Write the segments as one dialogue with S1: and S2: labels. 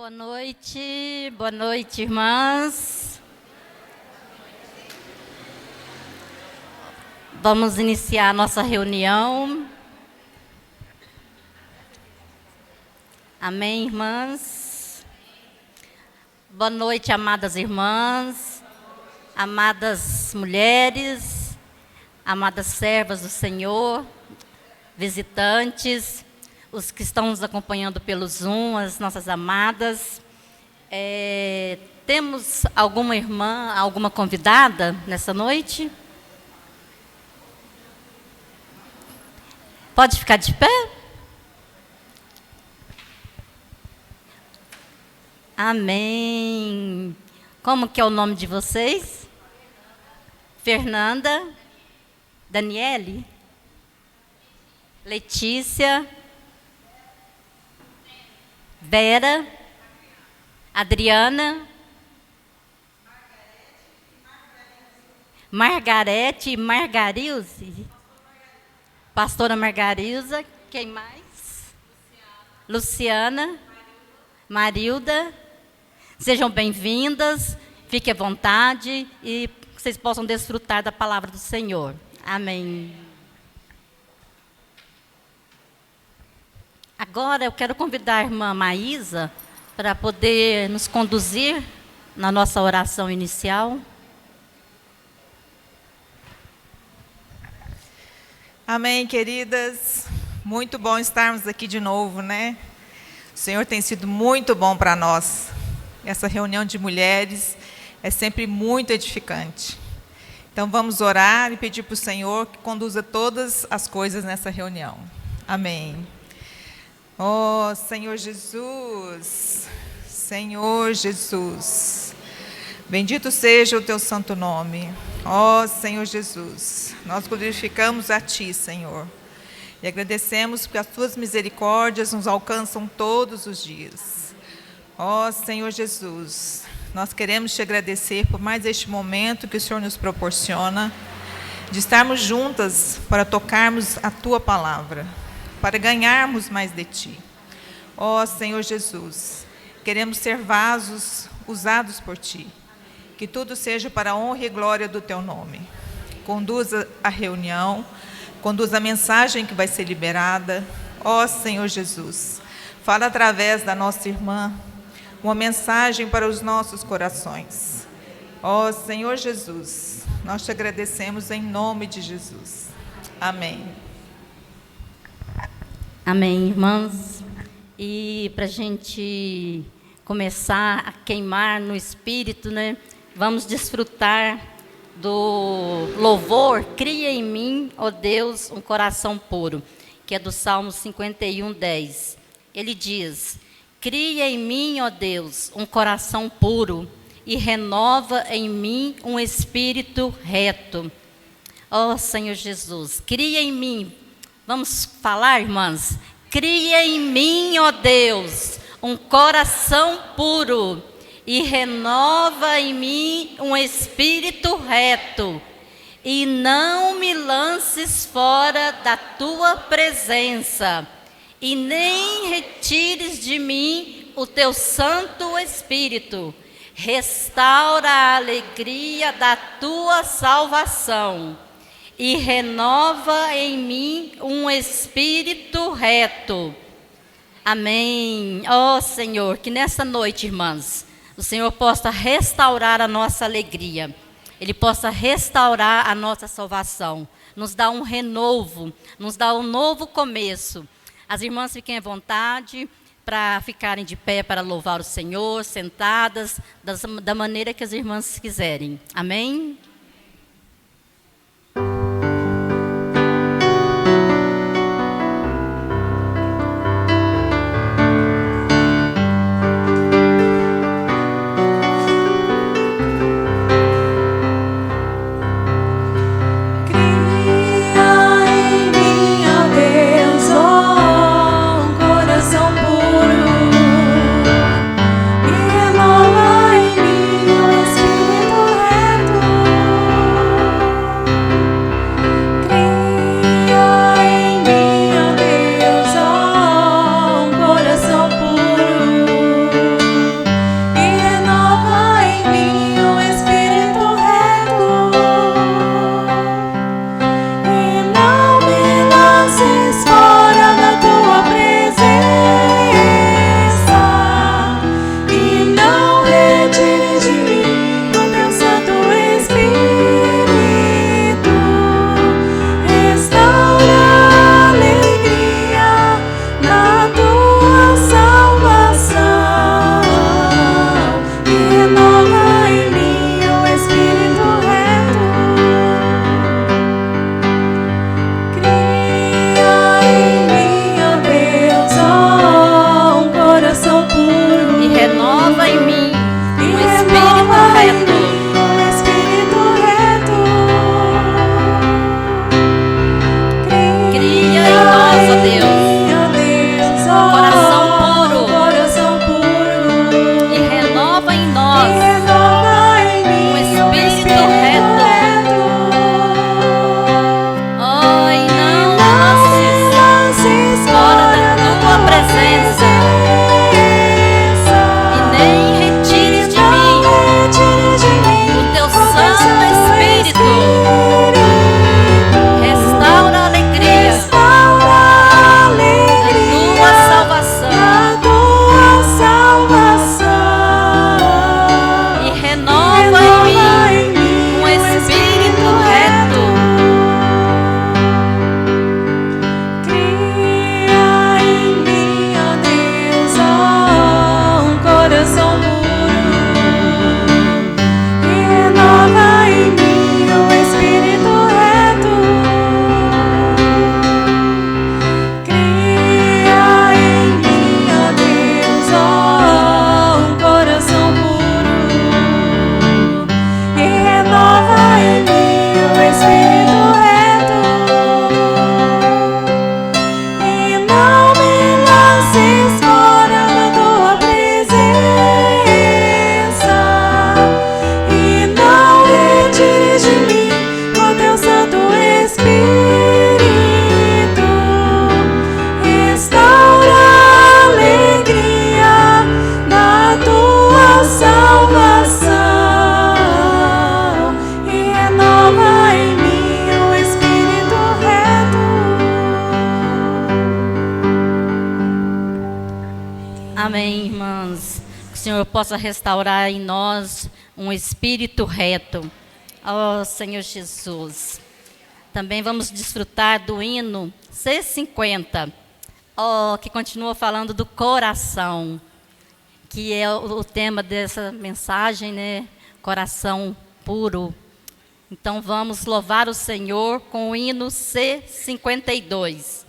S1: Boa noite, irmãs. Vamos iniciar a nossa reunião. Amém, irmãs? Boa noite, amadas irmãs, amadas mulheres, amadas servas do Senhor, visitantes, os que estão nos acompanhando pelo Zoom, as nossas amadas. Temos alguma irmã, alguma convidada nessa noite? Pode ficar de pé? Amém. Como que é o nome de vocês? Fernanda, Daniele, Letícia, Vera, Adriana, Margarete e Margarilze, pastora Margarilza, quem mais? Luciana, Marilda. Sejam bem-vindas, fiquem à vontade e vocês possam desfrutar da palavra do Senhor. Amém. Agora eu quero convidar a irmã Maísa para poder nos conduzir na nossa oração inicial.
S2: Amém, queridas. Muito bom estarmos aqui de novo, né? O Senhor tem sido muito bom para nós. Essa reunião de mulheres é sempre muito edificante. Então vamos orar e pedir para o Senhor que conduza todas as coisas nessa reunião. Amém. Oh, Senhor Jesus, Senhor Jesus, bendito seja o teu santo nome. Oh, Senhor Jesus, nós glorificamos a Ti, Senhor, e agradecemos porque as Tuas misericórdias nos alcançam todos os dias. Oh, Senhor Jesus, nós queremos Te agradecer por mais este momento que o Senhor nos proporciona, de estarmos juntas para tocarmos a Tua palavra, para ganharmos mais de Ti. Ó Senhor Jesus, queremos ser vasos usados por Ti. Que tudo seja para a honra e glória do Teu nome. Conduza a reunião, conduza a mensagem que vai ser liberada. Ó Senhor Jesus, fala através da nossa irmã uma mensagem para os nossos corações. Ó Senhor Jesus, nós Te agradecemos em nome de Jesus. Amém.
S1: Amém, irmãs. E para a gente começar a queimar no Espírito, né? Vamos desfrutar do louvor, cria em mim, ó Deus, um coração puro, que é do Salmo 51, 10. Ele diz, cria em mim, ó Deus, um coração puro e renova em mim um espírito reto. Ó Senhor Jesus, cria em mim. Vamos falar, irmãs? Cria em mim, ó Deus, um coração puro e renova em mim um espírito reto. E não me lances fora da Tua presença e nem retires de mim o Teu Santo Espírito. Restaura a alegria da Tua salvação e renova em mim um espírito reto. Amém. Ó Senhor, que nessa noite, irmãs, o Senhor possa restaurar a nossa alegria. Ele possa restaurar a nossa salvação. Nos dá um renovo, nos dá um novo começo. As irmãs fiquem à vontade para ficarem de pé para louvar o Senhor, sentadas, da maneira que as irmãs quiserem. Amém?
S3: Renova em mim o espírito reto.
S1: possa restaurar em nós um espírito reto. Ó Senhor Jesus. Também vamos desfrutar do hino C50, que continua falando do coração, que é o tema dessa mensagem, né? Coração puro. Então vamos louvar o Senhor com o hino C52.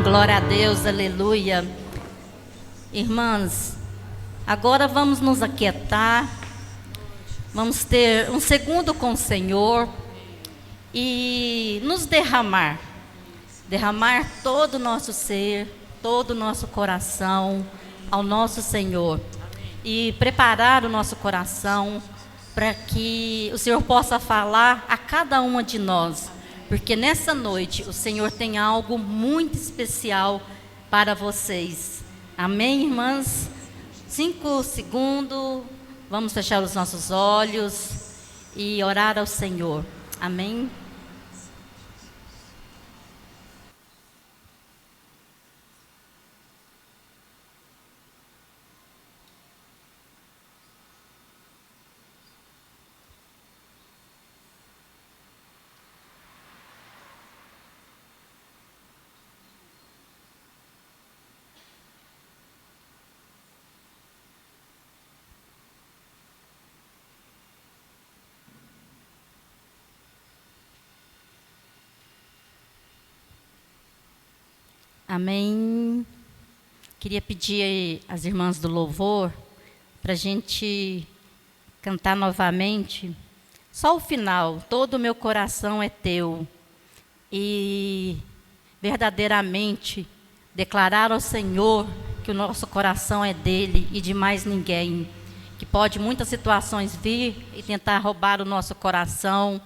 S1: Glória a Deus, aleluia. Irmãs, agora vamos nos aquietar, vamos ter um segundo com o Senhor e nos derramar todo o nosso ser, todo o nosso coração ao nosso Senhor e preparar o nosso coração para que o Senhor possa falar a cada uma de nós. Porque nessa noite o Senhor tem algo muito especial para vocês. Amém, irmãs? 5 segundos, vamos fechar os nossos olhos e orar ao Senhor. Amém? Amém. Queria pedir às irmãs do louvor para a gente cantar novamente. Só o final, todo o meu coração é teu. E verdadeiramente declarar ao Senhor que o nosso coração é dele e de mais ninguém. Que pode muitas situações vir e tentar roubar o nosso coração,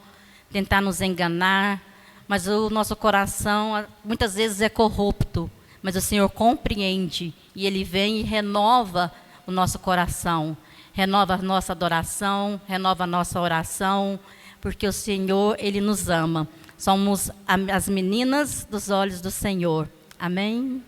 S1: tentar nos enganar. Mas o nosso coração muitas vezes é corrupto, mas o Senhor compreende e Ele vem e renova o nosso coração, renova a nossa adoração, renova a nossa oração, porque o Senhor, Ele nos ama. Somos as meninas dos olhos do Senhor. Amém?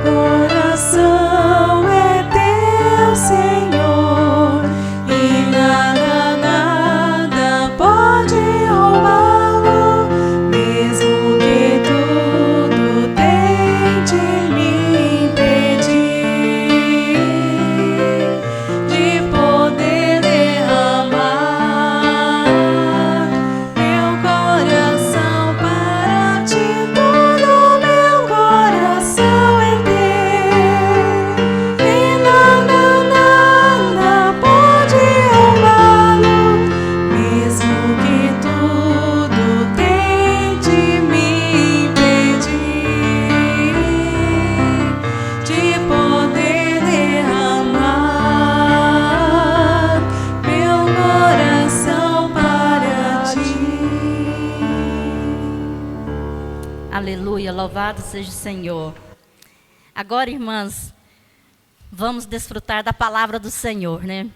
S3: Meu
S1: Aleluia, louvado seja o Senhor. Agora, irmãs, vamos desfrutar da palavra do Senhor, né?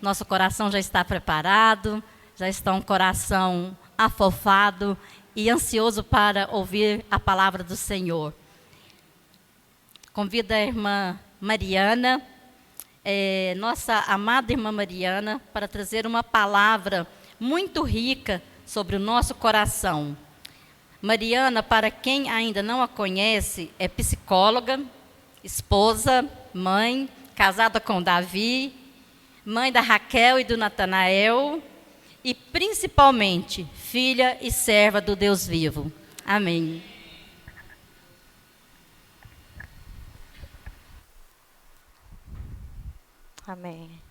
S1: Nosso coração já está preparado, já está um coração afofado e ansioso para ouvir a palavra do Senhor. Convido a irmã Mariana, nossa amada irmã Mariana, para trazer uma palavra muito rica sobre o nosso coração. Mariana, para quem ainda não a conhece, é psicóloga, esposa, mãe, casada com Davi, mãe da Raquel e do Natanael, e principalmente filha e serva do Deus vivo. Amém.
S3: Amém.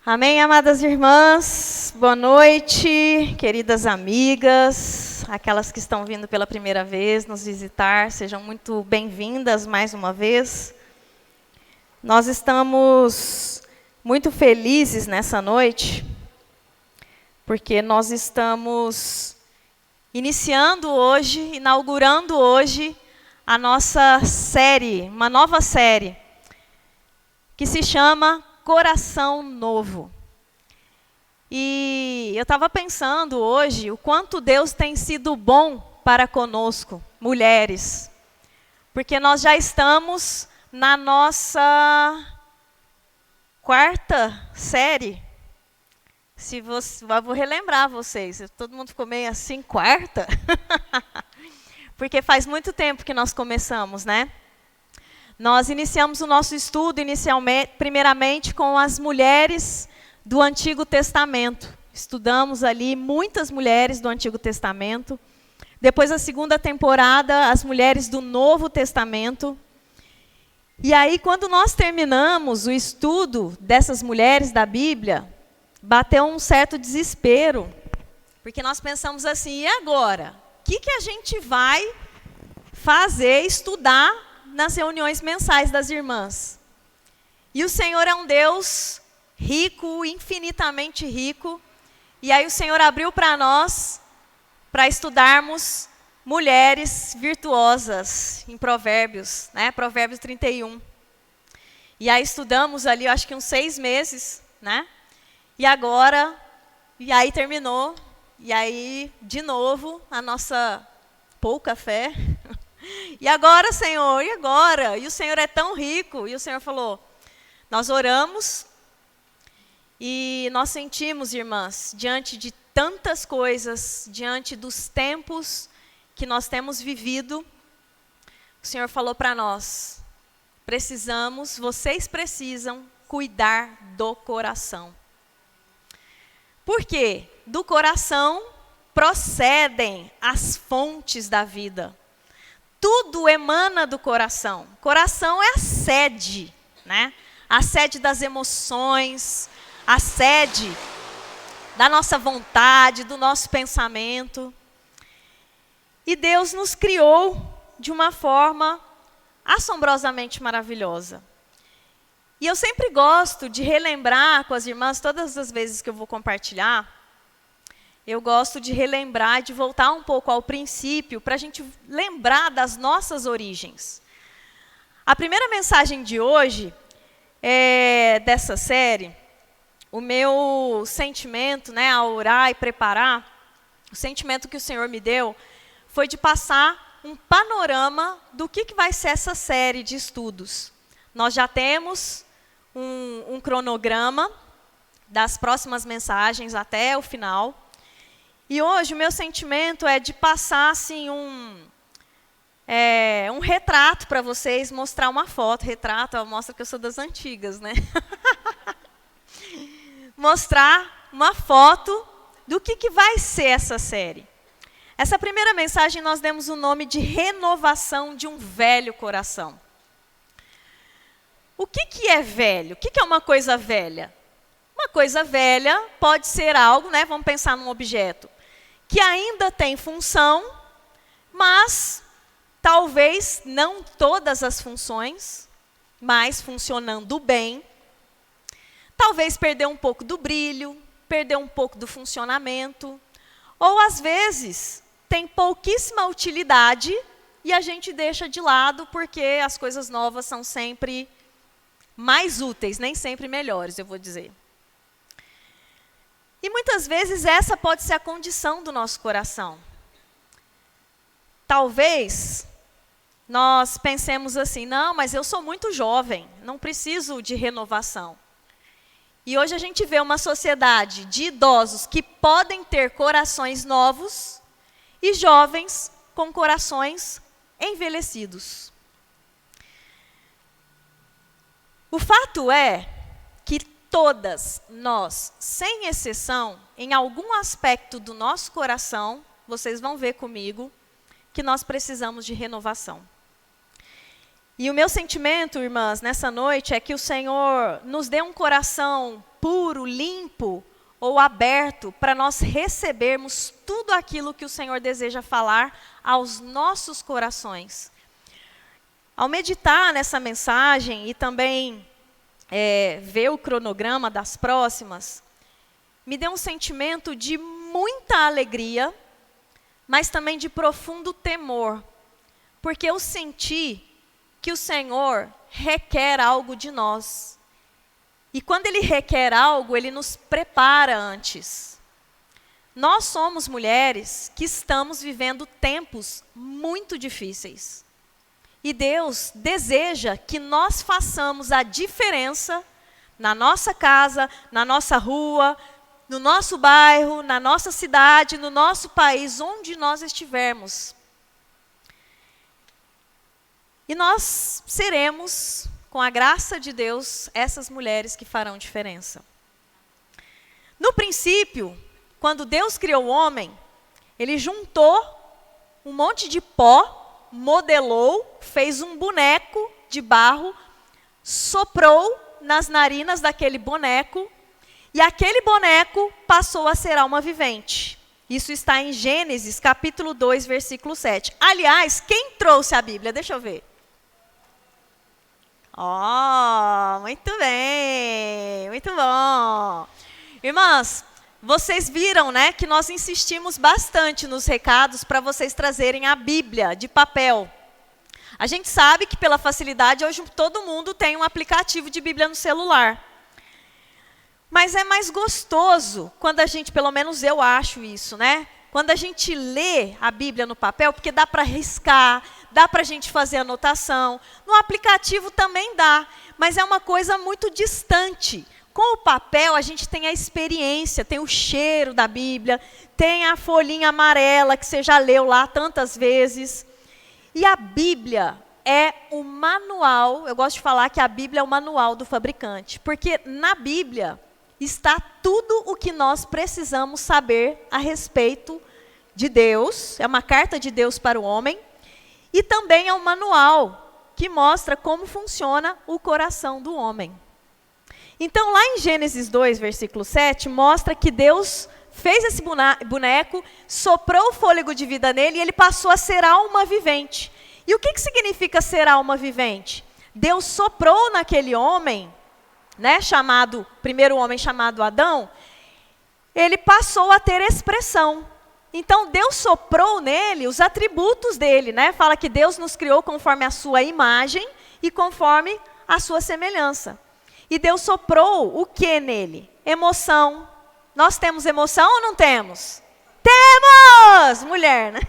S3: Amém, amadas irmãs. Boa noite, queridas amigas, aquelas que estão vindo pela primeira vez nos visitar, sejam muito bem-vindas mais uma vez. Nós estamos muito felizes nessa noite, porque nós estamos iniciando hoje, inaugurando hoje a nossa série, uma nova série, que se chama Coração Novo. E eu estava pensando hoje o quanto Deus tem sido bom para conosco, mulheres, porque nós já estamos na nossa quarta série. Eu vou relembrar vocês, todo mundo ficou meio assim, quarta? Porque faz muito tempo que nós começamos, né? Nós iniciamos o nosso estudo primeiramente com as mulheres do Antigo Testamento. Estudamos ali muitas mulheres do Antigo Testamento. Depois, a segunda temporada, as mulheres do Novo Testamento. E aí, quando nós terminamos o estudo dessas mulheres da Bíblia, bateu um certo desespero, porque nós pensamos assim, e agora? O que a gente vai fazer, estudar nas reuniões mensais das irmãs? E o Senhor é um Deus rico, infinitamente rico, e aí o Senhor abriu para nós, para estudarmos mulheres virtuosas em Provérbios, né? Provérbios 31. E aí estudamos ali, eu acho que uns 6 meses, né? E aí terminou, e aí, de novo, a nossa pouca fé. E agora, Senhor, e agora? E o Senhor é tão rico. E o Senhor falou, nós oramos e nós sentimos, irmãs, diante de tantas coisas, diante dos tempos que nós temos vivido, o Senhor falou para nós, vocês precisam cuidar do coração. Por quê? Do coração procedem as fontes da vida. Tudo emana do coração. Coração é a sede, né? A sede das emoções, a sede da nossa vontade, do nosso pensamento. E Deus nos criou de uma forma assombrosamente maravilhosa. E eu sempre gosto de relembrar com as irmãs, todas as vezes que eu vou compartilhar, eu gosto de relembrar, de voltar um pouco ao princípio, para a gente lembrar das nossas origens. A primeira mensagem de hoje, dessa série, o meu sentimento, né, ao orar e preparar, o sentimento que o Senhor me deu, foi de passar um panorama do que vai ser essa série de estudos. Nós já temos um cronograma das próximas mensagens até o final. E hoje o meu sentimento é de passar assim, um retrato para vocês, mostrar uma foto. Retrato mostra que eu sou das antigas, né? Mostrar uma foto do que vai ser essa série. Essa primeira mensagem nós demos o nome de renovação de um velho coração. O que é velho? O que é uma coisa velha? Uma coisa velha pode ser algo, né? Vamos pensar num objeto que ainda tem função, mas talvez não todas as funções, mas funcionando bem. Talvez perder um pouco do brilho, perder um pouco do funcionamento, ou às vezes tem pouquíssima utilidade e a gente deixa de lado porque as coisas novas são sempre mais úteis, nem sempre melhores, eu vou dizer. E muitas vezes essa pode ser a condição do nosso coração. Talvez nós pensemos assim, não, mas eu sou muito jovem, não preciso de renovação. E hoje a gente vê uma sociedade de idosos que podem ter corações novos e jovens com corações envelhecidos. O fato é que todas nós, sem exceção, em algum aspecto do nosso coração, vocês vão ver comigo, que nós precisamos de renovação. E o meu sentimento, irmãs, nessa noite é que o Senhor nos dê um coração puro, limpo ou aberto para nós recebermos tudo aquilo que o Senhor deseja falar aos nossos corações. Ao meditar nessa mensagem e também ver o cronograma das próximas, me deu um sentimento de muita alegria, mas também de profundo temor, porque eu senti que o Senhor requer algo de nós. E quando Ele requer algo, Ele nos prepara antes. Nós somos mulheres que estamos vivendo tempos muito difíceis. E Deus deseja que nós façamos a diferença na nossa casa, na nossa rua, no nosso bairro, na nossa cidade, no nosso país, onde nós estivermos. E nós seremos, com a graça de Deus, essas mulheres que farão diferença. No princípio, quando Deus criou o homem, Ele juntou um monte de pó, modelou, fez um boneco de barro, soprou nas narinas daquele boneco, e aquele boneco passou a ser alma vivente. Isso está em Gênesis, capítulo 2, versículo 7. Aliás, quem trouxe a Bíblia? Deixa eu ver. Muito bem, muito bom. Irmãs, vocês viram, né, que nós insistimos bastante nos recados para vocês trazerem a Bíblia de papel. A gente sabe que pela facilidade, hoje todo mundo tem um aplicativo de Bíblia no celular. Mas é mais gostoso quando a gente, pelo menos eu acho isso, né? Quando a gente lê a Bíblia no papel, porque dá para riscar, dá para a gente fazer anotação. No aplicativo também dá, mas é uma coisa muito distante. Com o papel, a gente tem a experiência, tem o cheiro da Bíblia, tem a folhinha amarela que você já leu lá tantas vezes. E a Bíblia é o manual, eu gosto de falar que a Bíblia é o manual do fabricante, porque na Bíblia está tudo o que nós precisamos saber a respeito de Deus, é uma carta de Deus para o homem, e também é um manual que mostra como funciona o coração do homem. Então, lá em Gênesis 2, versículo 7, mostra que Deus fez esse boneco, soprou o fôlego de vida nele e ele passou a ser alma vivente. E o que significa ser alma vivente? Deus soprou naquele homem, né, primeiro homem chamado Adão, ele passou a ter expressão. Então, Deus soprou nele os atributos dele, né? Fala que Deus nos criou conforme a sua imagem e conforme a sua semelhança. E Deus soprou o que nele? Emoção. Nós temos emoção ou não temos? Temos! Mulher, né?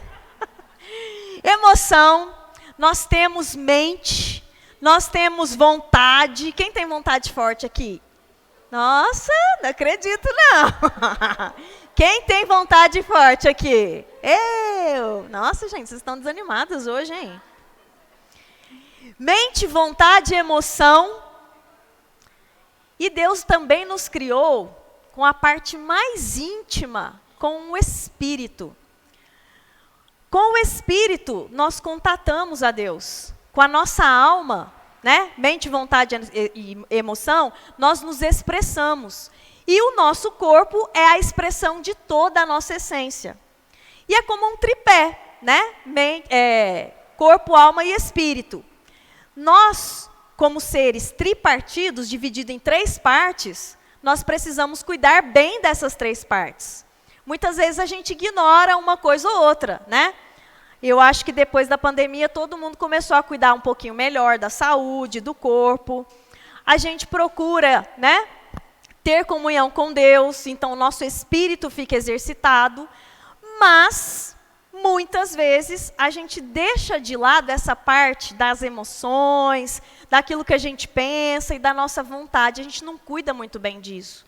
S3: Emoção. Nós temos mente. Nós temos vontade. Quem tem vontade forte aqui? Nossa, não acredito não. Quem tem vontade forte aqui? Eu. Nossa, gente, vocês estão desanimadas hoje, hein? Mente, vontade e emoção. E Deus também nos criou com a parte mais íntima, com o Espírito. Com o Espírito, nós contatamos a Deus. Com a nossa alma, né? Mente, vontade e emoção, nós nos expressamos. E o nosso corpo é a expressão de toda a nossa essência. E é como um tripé, né? Corpo, alma e espírito. Nós, como seres tripartidos, divididos em 3 partes, nós precisamos cuidar bem dessas 3 partes. muitas vezes a gente ignora uma coisa ou outra, né? Eu acho que depois da pandemia todo mundo começou a cuidar um pouquinho melhor da saúde, do corpo. A gente procura, né, ter comunhão com Deus, então o nosso espírito fica exercitado, mas muitas vezes a gente deixa de lado essa parte das emoções, daquilo que a gente pensa e da nossa vontade. A gente não cuida muito bem disso.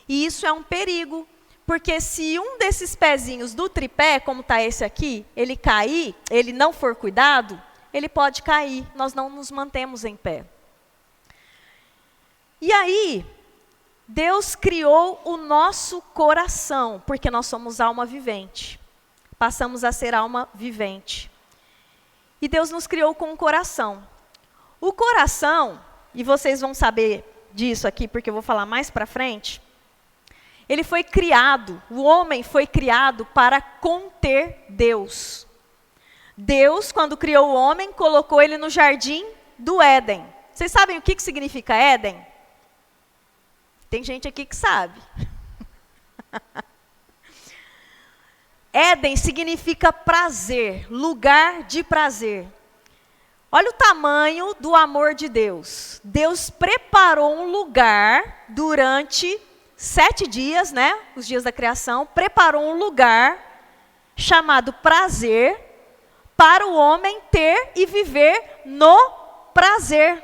S3: E isso é um perigo, porque se um desses pezinhos do tripé, como está esse aqui, ele cair, ele não for cuidado, ele pode cair, nós não nos mantemos em pé. E aí, Deus criou o nosso coração, porque nós somos alma vivente. Passamos a ser alma vivente. E Deus nos criou com um coração. O coração, e vocês vão saber disso aqui, porque eu vou falar mais para frente, ele foi criado, o homem foi criado para conter Deus. Deus, quando criou o homem, colocou ele no jardim do Éden. Vocês sabem o que significa Éden? Tem gente aqui que sabe. Éden significa prazer, lugar de prazer. Olha o tamanho do amor de Deus. Deus preparou um lugar durante 7 dias, né? Os dias da criação, preparou um lugar chamado prazer para o homem ter e viver no prazer.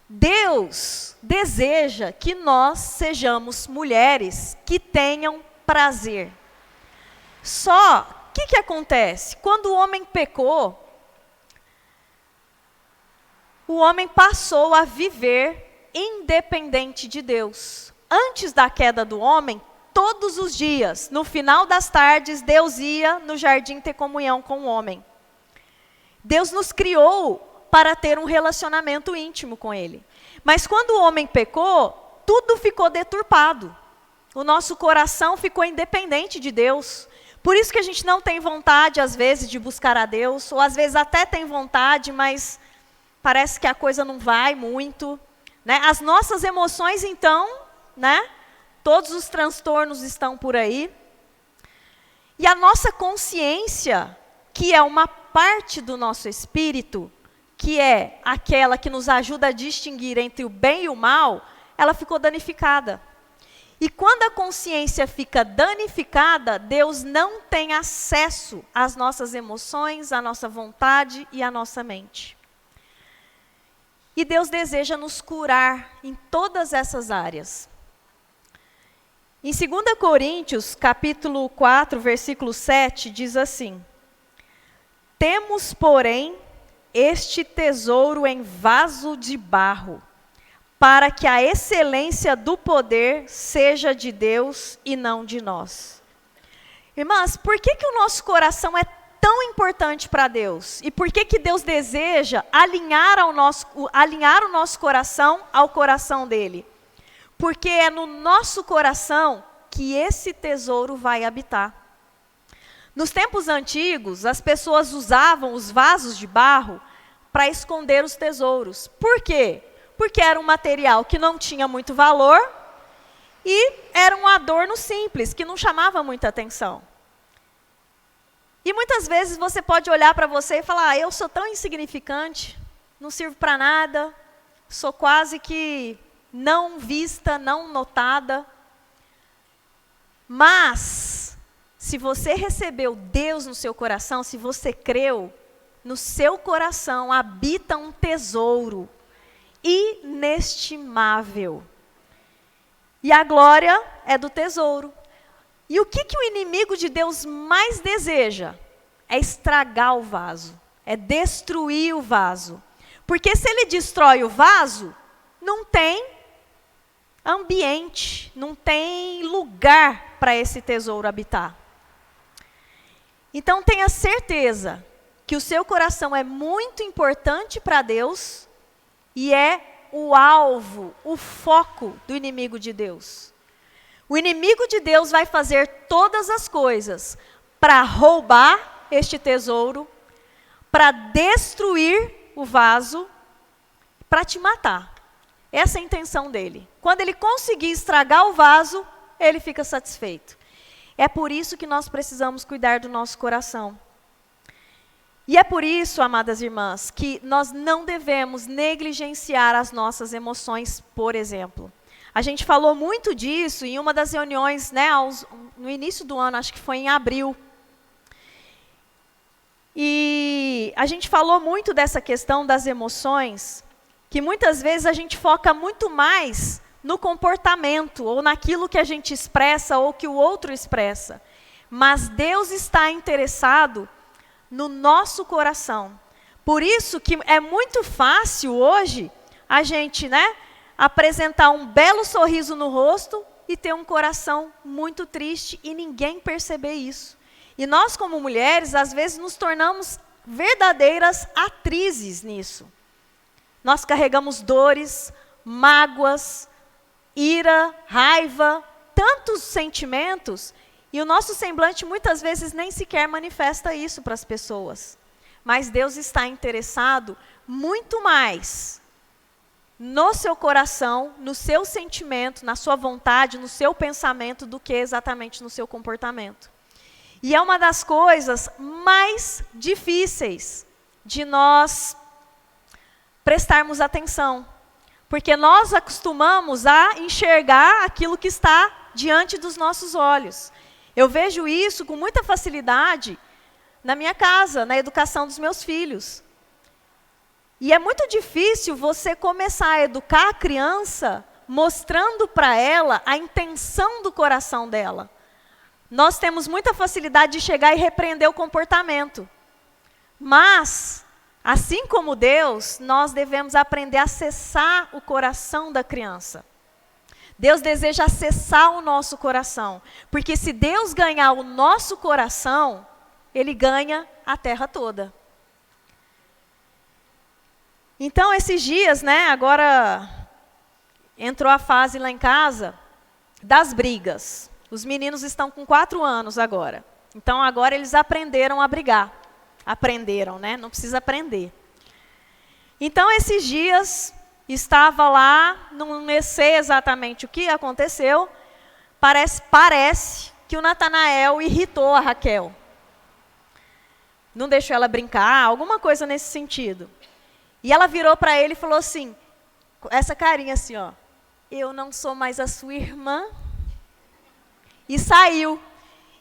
S3: Deus deseja que nós sejamos mulheres que tenham prazer. Só, o que acontece? Quando o homem pecou, o homem passou a viver independente de Deus. Antes da queda do homem, todos os dias, no final das tardes, Deus ia no jardim ter comunhão com o homem. Deus nos criou para ter um relacionamento íntimo com Ele. Mas quando o homem pecou, tudo ficou deturpado. O nosso coração ficou independente de Deus. Por isso que a gente não tem vontade, às vezes, de buscar a Deus, ou às vezes até tem vontade, mas parece que a coisa não vai muito, né? As nossas emoções, então, né? Todos os transtornos estão por aí. E a nossa consciência, que é uma parte do nosso espírito, que é aquela que nos ajuda a distinguir entre o bem e o mal, ela ficou danificada. E quando a consciência fica danificada, Deus não tem acesso às nossas emoções, à nossa vontade e à nossa mente. E Deus deseja nos curar em todas essas áreas. Em 2 Coríntios, capítulo 4, versículo 7, diz assim: temos, porém, este tesouro em vaso de barro, para que a excelência do poder seja de Deus e não de nós. Irmãs, por que o nosso coração é tão importante para Deus? E por que Deus deseja alinhar o nosso coração ao coração dele? Porque é no nosso coração que esse tesouro vai habitar. Nos tempos antigos, as pessoas usavam os vasos de barro para esconder os tesouros. Por quê? Porque era um material que não tinha muito valor e era um adorno simples, que não chamava muita atenção. E muitas vezes você pode olhar para você e falar: eu sou tão insignificante, não sirvo para nada, sou quase que não vista, não notada. Mas, se você recebeu Deus no seu coração, se você creu, no seu coração habita um tesouro inestimável. E a glória é do tesouro. E o que o inimigo de Deus mais deseja? É estragar o vaso, é destruir o vaso. Porque se ele destrói o vaso, não tem ambiente, não tem lugar para esse tesouro habitar. Então tenha certeza que o seu coração é muito importante para Deus e é o alvo, o foco do inimigo de Deus. O inimigo de Deus vai fazer todas as coisas para roubar este tesouro, para destruir o vaso, para te matar. Essa é a intenção dele. Quando ele conseguir estragar o vaso, ele fica satisfeito. É por isso que nós precisamos cuidar do nosso coração. E é por isso, amadas irmãs, que nós não devemos negligenciar as nossas emoções, por exemplo. A gente falou muito disso em uma das reuniões, né, no início do ano, acho que foi em abril. E a gente falou muito dessa questão das emoções, que muitas vezes a gente foca muito mais no comportamento, ou naquilo que a gente expressa, ou que o outro expressa. Mas Deus está interessado no nosso coração. Por isso que é muito fácil hoje a gente, né, apresentar um belo sorriso no rosto e ter um coração muito triste e ninguém perceber isso. E nós, como mulheres, às vezes nos tornamos verdadeiras atrizes nisso. Nós carregamos dores, mágoas, ira, raiva, tantos sentimentos, e o nosso semblante muitas vezes nem sequer manifesta isso para as pessoas. Mas Deus está interessado muito mais no seu coração, no seu sentimento, na sua vontade, no seu pensamento, do que exatamente no seu comportamento. E é uma das coisas mais difíceis de nós prestarmos atenção. Porque nós acostumamos a enxergar aquilo que está diante dos nossos olhos. Eu vejo isso com muita facilidade na minha casa, na educação dos meus filhos. E é muito difícil você começar a educar a criança mostrando para ela a intenção do coração dela. Nós temos muita facilidade de chegar e repreender o comportamento. Mas, assim como Deus, nós devemos aprender a acessar o coração da criança. Deus deseja acessar o nosso coração. Porque se Deus ganhar o nosso coração, Ele ganha a terra toda. Então, esses dias, né, agora entrou a fase lá em casa das brigas. Os meninos estão com 4 anos agora. Então, agora eles aprenderam a brigar. Aprenderam, né? Não precisa aprender. Então, esses dias, estava lá, não sei exatamente o que aconteceu, parece que o Natanael irritou a Raquel. Não deixou ela brincar, alguma coisa nesse sentido. E ela virou para ele e falou assim, essa carinha assim, ó, eu não sou mais a sua irmã. E saiu.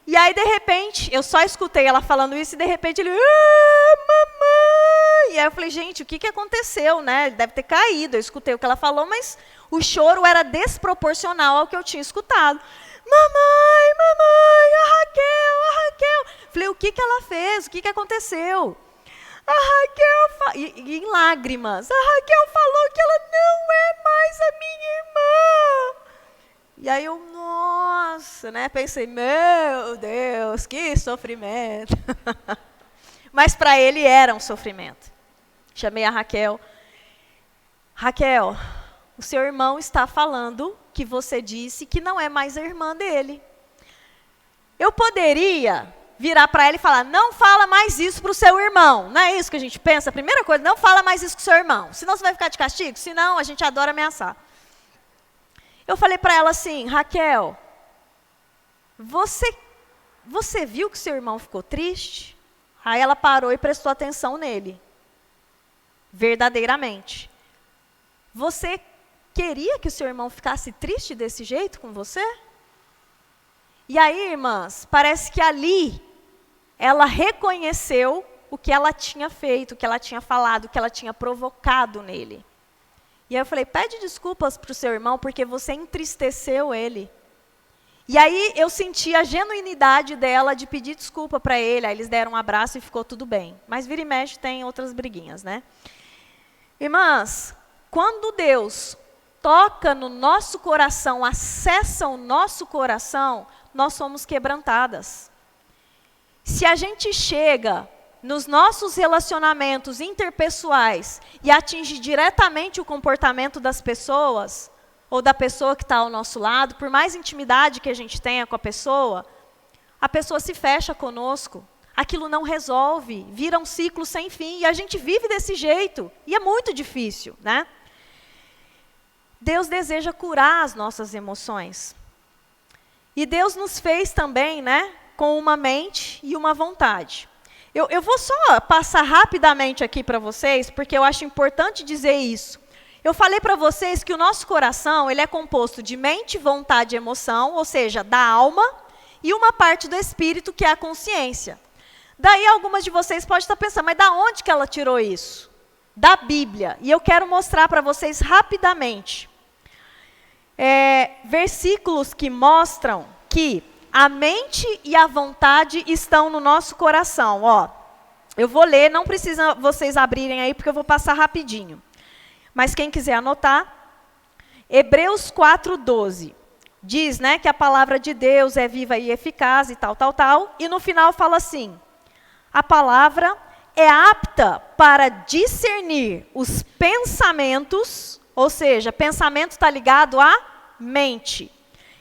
S3: E aí, de repente, eu só escutei ela falando isso e, de repente, ele... mamãe! E aí eu falei, gente, o que aconteceu, né? Ele deve ter caído. Eu escutei o que ela falou, mas o choro era desproporcional ao que eu tinha escutado. Mamãe, a Raquel. Falei, o que ela fez? O que aconteceu? A Raquel... E em lágrimas. A Raquel falou que ela não é mais a minha irmã. E aí eu, nossa, né? Pensei, meu Deus, que sofrimento. Mas para ele era um sofrimento. Chamei a Raquel. Raquel, o seu irmão está falando que você disse que não é mais a irmã dele. Eu poderia virar para ela e falar, não fala mais isso para o seu irmão. Não é isso que a gente pensa? A primeira coisa, não fala mais isso com o seu irmão. Senão você vai ficar de castigo, senão a gente adora ameaçar. Eu falei para ela assim, Raquel, você viu que seu irmão ficou triste? Aí ela parou e prestou atenção nele. Verdadeiramente. Você queria que o seu irmão ficasse triste desse jeito com você? E aí, irmãs, parece que ali ela reconheceu o que ela tinha feito, o que ela tinha falado, o que ela tinha provocado nele. E aí eu falei, pede desculpas para o seu irmão, porque você entristeceu ele. E aí eu senti a genuinidade dela de pedir desculpa para ele, aí eles deram um abraço e ficou tudo bem. Mas vira e mexe tem outras briguinhas, né? Irmãs, quando Deus toca no nosso coração, acessa o nosso coração, nós somos quebrantadas. Se a gente chega nos nossos relacionamentos interpessoais e atinge diretamente o comportamento das pessoas, ou da pessoa que está ao nosso lado, por mais intimidade que a gente tenha com a pessoa se fecha conosco, aquilo não resolve, vira um ciclo sem fim, e a gente vive desse jeito, e é muito difícil, né? Deus deseja curar as nossas emoções. E Deus nos fez também, né, com uma mente e uma vontade. Eu vou só passar rapidamente aqui para vocês, porque eu acho importante dizer isso. Eu falei para vocês que o nosso coração, ele é composto de mente, vontade e emoção, ou seja, da alma, e uma parte do espírito, que é a consciência. Daí algumas de vocês podem estar pensando, mas da onde que ela tirou isso? Da Bíblia. E eu quero mostrar para vocês rapidamente. Versículos que mostram que a mente e a vontade estão no nosso coração. Ó, eu vou ler, não precisa vocês abrirem aí, porque eu vou passar rapidinho. Mas quem quiser anotar, Hebreus 4:12. Diz, né, que a palavra de Deus é viva e eficaz e tal. E no final fala assim, a palavra é apta para discernir os pensamentos, ou seja, pensamento está ligado à mente,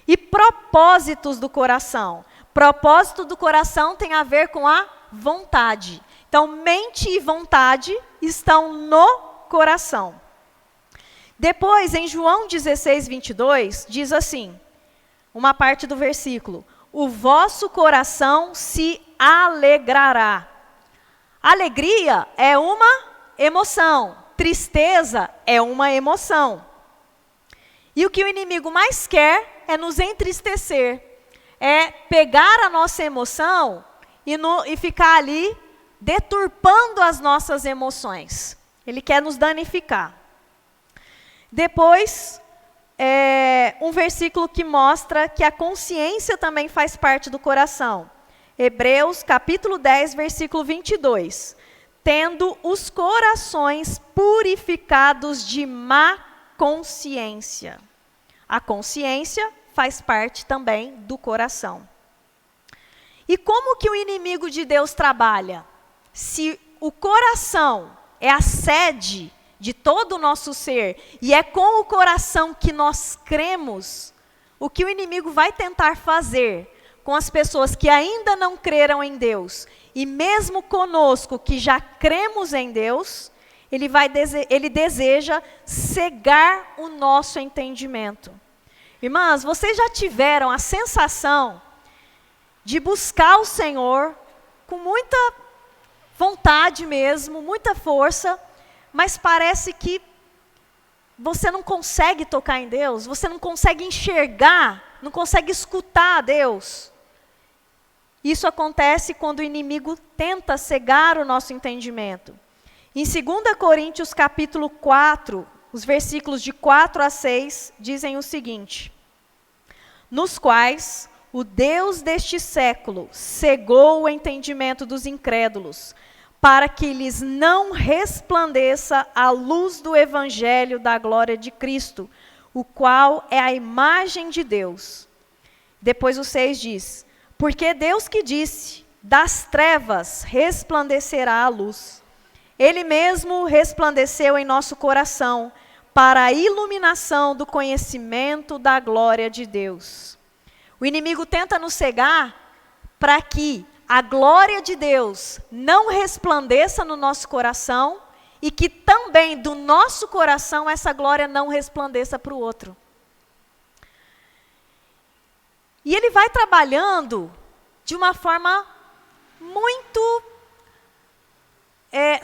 S3: e propósitos do coração. Propósito do coração tem a ver com a vontade. Então, mente e vontade estão no coração. Depois, em João 16:22, diz assim, uma parte do versículo, o vosso coração se alegrará. Alegria é uma emoção, tristeza é uma emoção. E o que o inimigo mais quer é nos entristecer, é pegar a nossa emoção e ficar ali deturpando as nossas emoções. Ele quer nos danificar. Depois, um versículo que mostra que a consciência também faz parte do coração. Hebreus, capítulo 10, versículo 22. Tendo os corações purificados de má consciência. A consciência faz parte também do coração. E como que o inimigo de Deus trabalha? Se o coração é a sede de todo o nosso ser, e é com o coração que nós cremos, o que o inimigo vai tentar fazer com as pessoas que ainda não creram em Deus, e mesmo conosco que já cremos em Deus, ele deseja cegar o nosso entendimento. Irmãs, vocês já tiveram a sensação de buscar o Senhor com muita vontade mesmo, muita força, mas parece que você não consegue tocar em Deus, você não consegue enxergar, não consegue escutar a Deus. Isso acontece quando o inimigo tenta cegar o nosso entendimento. Em 2 Coríntios capítulo 4, os versículos de 4 a 6, dizem o seguinte: nos quais o Deus deste século cegou o entendimento dos incrédulos, para que lhes não resplandeça a luz do evangelho da glória de Cristo, o qual é a imagem de Deus. Depois o 6 diz, porque Deus que disse, das trevas resplandecerá a luz. Ele mesmo resplandeceu em nosso coração, para a iluminação do conhecimento da glória de Deus. O inimigo tenta nos cegar para que a glória de Deus não resplandeça no nosso coração e que também do nosso coração essa glória não resplandeça para o outro. E ele vai trabalhando de uma forma muito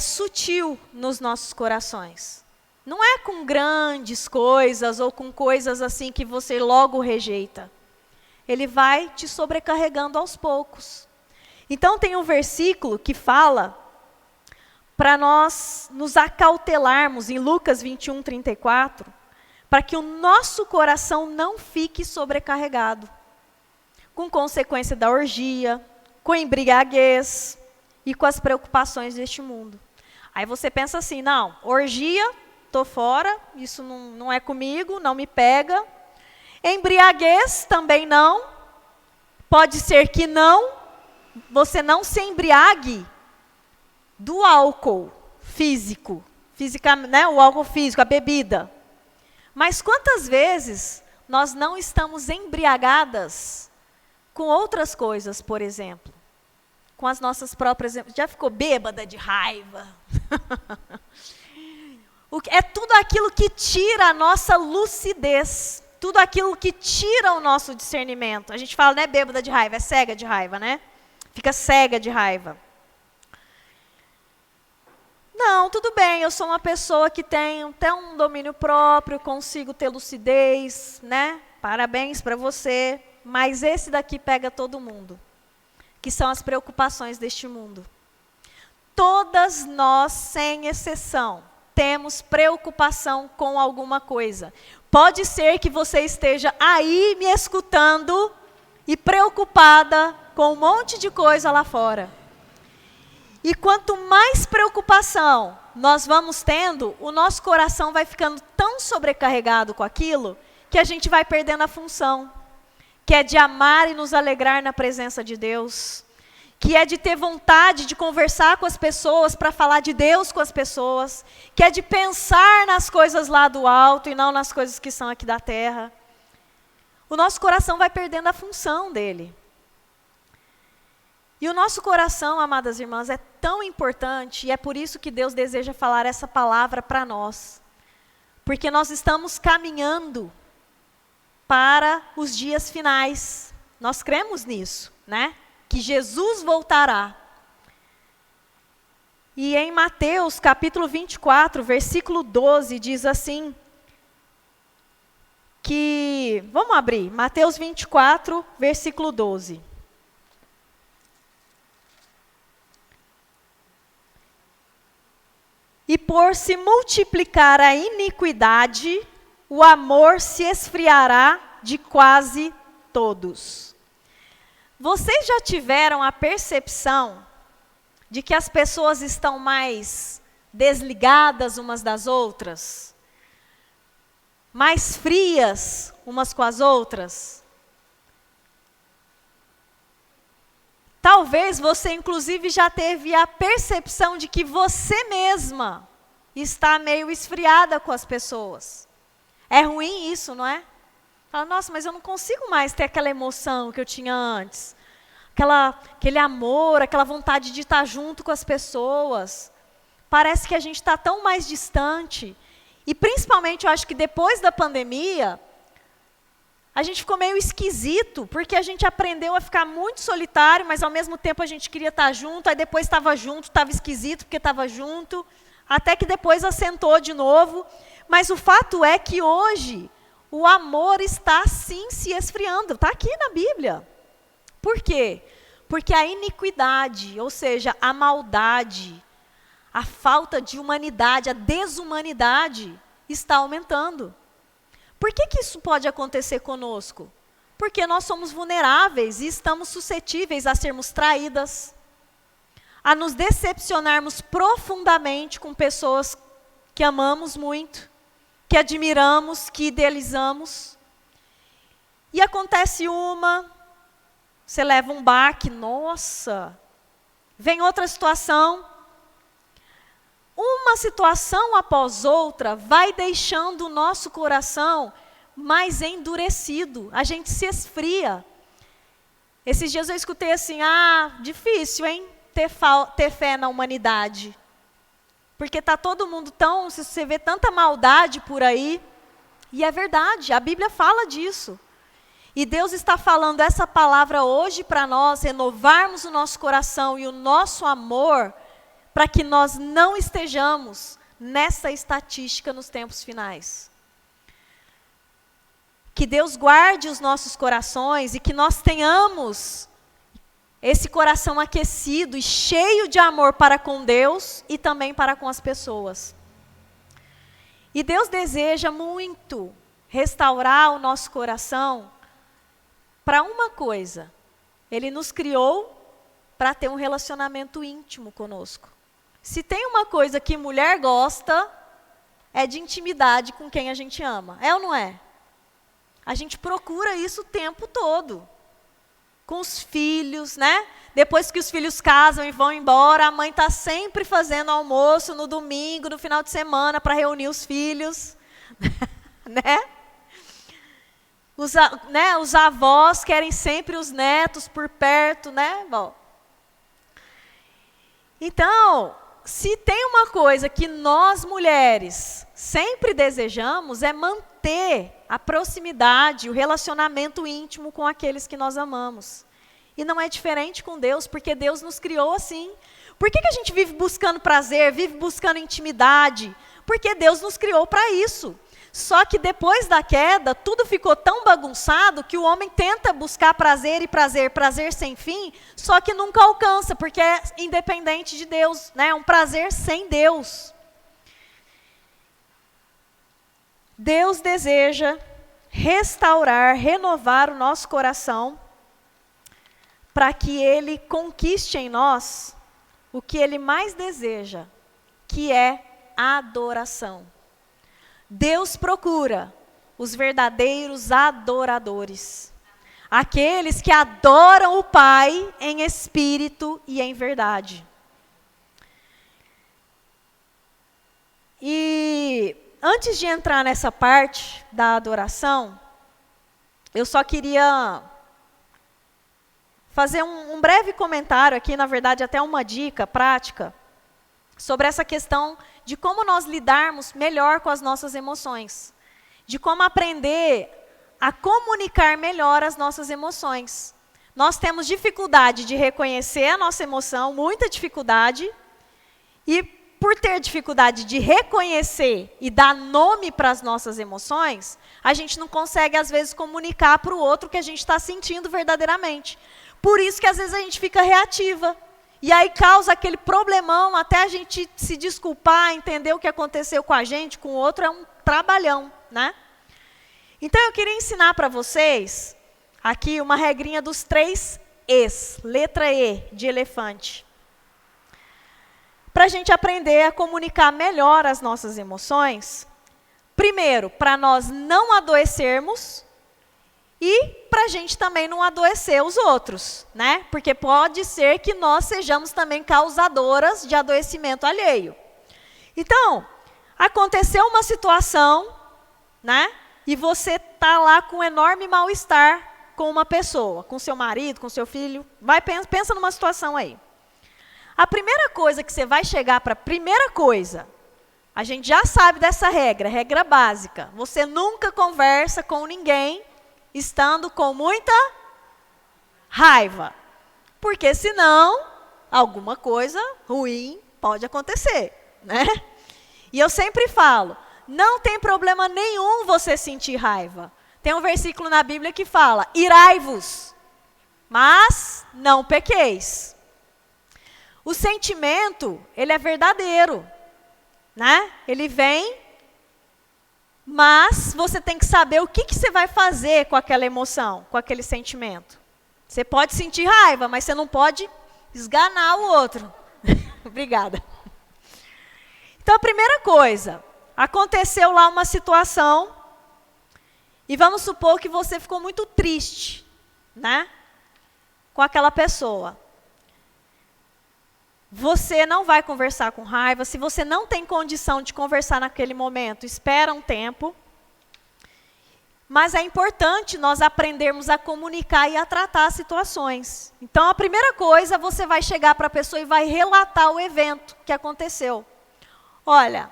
S3: sutil nos nossos corações. Não é com grandes coisas ou com coisas assim que você logo rejeita. Ele vai te sobrecarregando aos poucos. Então tem um versículo que fala para nós nos acautelarmos em Lucas 21:34, para que o nosso coração não fique sobrecarregado, com consequência da orgia, com embriaguez e com as preocupações deste mundo. Aí você pensa assim, não, orgia, estou fora, isso não é comigo, não me pega. Embriaguez também não, pode ser que não, você não se embriague do álcool físico, né, o álcool físico, a bebida. Mas quantas vezes nós não estamos embriagadas com outras coisas, por exemplo? Com as nossas próprias... Já ficou bêbada de raiva? É tudo aquilo que tira a nossa lucidez. tudo aquilo que tira o nosso discernimento. A gente fala, não é bêbada de raiva, é cega de raiva, né? Fica cega de raiva. Não, tudo bem, eu sou uma pessoa que tem até um domínio próprio, consigo ter lucidez, né? Parabéns para você. Mas esse daqui pega todo mundo, que são as preocupações deste mundo. Todas nós, sem exceção, temos preocupação com alguma coisa. Pode ser que você esteja aí me escutando e preocupada com um monte de coisa lá fora. E quanto mais preocupação nós vamos tendo, o nosso coração vai ficando tão sobrecarregado com aquilo que a gente vai perdendo a função, que é de amar e nos alegrar na presença de Deus, que é de ter vontade de conversar com as pessoas para falar de Deus com as pessoas, que é de pensar nas coisas lá do alto e não nas coisas que são aqui da terra. O nosso coração vai perdendo a função dele. E o nosso coração, amadas irmãs, é tão importante, e é por isso que Deus deseja falar essa palavra para nós. Porque nós estamos caminhando para os dias finais. Nós cremos nisso, né? Que Jesus voltará. E em Mateus, capítulo 24, versículo 12, diz assim, que, vamos abrir, Mateus 24, versículo 12. E por se multiplicar a iniquidade, o amor se esfriará de quase todos. Vocês já tiveram a percepção de que as pessoas estão mais desligadas umas das outras? Mais frias umas com as outras? Talvez você, inclusive, já teve a percepção de que você mesma está meio esfriada com as pessoas. É ruim isso, não é? Fala, nossa, mas eu não consigo mais ter aquela emoção que eu tinha antes. Aquele amor, aquela vontade de estar junto com as pessoas. Parece que a gente está tão mais distante. E principalmente, eu acho que depois da pandemia, a gente ficou meio esquisito, porque a gente aprendeu a ficar muito solitário, mas ao mesmo tempo a gente queria estar junto, aí depois estava junto, estava esquisito porque estava junto, até que depois assentou de novo. Mas o fato é que hoje o amor está sim se esfriando, está aqui na Bíblia. Por quê? Porque a iniquidade, ou seja, a maldade, a falta de humanidade, a desumanidade está aumentando. Por que isso pode acontecer conosco? Porque nós somos vulneráveis e estamos suscetíveis a sermos traídas, a nos decepcionarmos profundamente com pessoas que amamos muito, que admiramos, que idealizamos. E acontece você leva um baque, nossa, vem outra situação. Uma situação após outra vai deixando o nosso coração mais endurecido. A gente se esfria. Esses dias eu escutei assim, difícil, hein, ter fé na humanidade. Porque está todo mundo você vê tanta maldade por aí. E é verdade, a Bíblia fala disso. E Deus está falando essa palavra hoje para nós, renovarmos o nosso coração e o nosso amor, para que nós não estejamos nessa estatística nos tempos finais. Que Deus guarde os nossos corações e que nós tenhamos esse coração aquecido e cheio de amor para com Deus e também para com as pessoas. E Deus deseja muito restaurar o nosso coração para uma coisa. Ele nos criou para ter um relacionamento íntimo conosco. Se tem uma coisa que mulher gosta, é de intimidade com quem a gente ama. É ou não é? A gente procura isso o tempo todo. Com os filhos, né? Depois que os filhos casam e vão embora, a mãe está sempre fazendo almoço no domingo, no final de semana, para reunir os filhos. Né? Os avós querem sempre os netos por perto, né? Bom. Então, se tem uma coisa que nós mulheres sempre desejamos, é manter manter a proximidade, o relacionamento íntimo com aqueles que nós amamos. E não é diferente com Deus, porque Deus nos criou assim. Por que a gente vive buscando prazer, vive buscando intimidade? Porque Deus nos criou para isso. Só que depois da queda, tudo ficou tão bagunçado que o homem tenta buscar prazer e prazer, prazer sem fim, só que nunca alcança, porque é independente de Deus, né? É um prazer sem Deus. Deus deseja restaurar, renovar o nosso coração, para que Ele conquiste em nós o que Ele mais deseja, que é a adoração. Deus procura os verdadeiros adoradores, aqueles que adoram o Pai em espírito e em verdade. E antes de entrar nessa parte da adoração, eu só queria fazer um breve comentário aqui, na verdade até uma dica prática, sobre essa questão de como nós lidarmos melhor com as nossas emoções, de como aprender a comunicar melhor as nossas emoções. Nós temos dificuldade de reconhecer a nossa emoção, muita dificuldade, e por ter dificuldade de reconhecer e dar nome para as nossas emoções, a gente não consegue, às vezes, comunicar para o outro o que a gente está sentindo verdadeiramente. Por isso que, às vezes, a gente fica reativa. E aí causa aquele problemão, até a gente se desculpar, entender o que aconteceu com a gente, com o outro, é um trabalhão, né? Então, eu queria ensinar para vocês, aqui, uma regrinha dos 3 Es, letra E, de elefante. Para a gente aprender a comunicar melhor as nossas emoções, primeiro, para nós não adoecermos e para a gente também não adoecer os outros, né? Porque pode ser que nós sejamos também causadoras de adoecimento alheio. Então, aconteceu uma situação, né? E você está lá com enorme mal-estar com uma pessoa, com seu marido, com seu filho. Pensa numa situação aí. A primeira coisa que você vai chegar para a primeira coisa, a gente já sabe dessa regra básica. Você nunca conversa com ninguém estando com muita raiva. Porque senão, alguma coisa ruim pode acontecer, né? E eu sempre falo, não tem problema nenhum você sentir raiva. Tem um versículo na Bíblia que fala, irai-vos, mas não pequeis. O sentimento, ele é verdadeiro, né? Ele vem, mas você tem que saber o que você vai fazer com aquela emoção, com aquele sentimento. Você pode sentir raiva, mas você não pode esganar o outro. Obrigada. Então, a primeira coisa, aconteceu lá uma situação, e vamos supor que você ficou muito triste, né? Com aquela pessoa. Você não vai conversar com raiva. Se você não tem condição de conversar naquele momento, espera um tempo. Mas é importante nós aprendermos a comunicar e a tratar as situações. Então, a primeira coisa, você vai chegar para a pessoa e vai relatar o evento que aconteceu. Olha,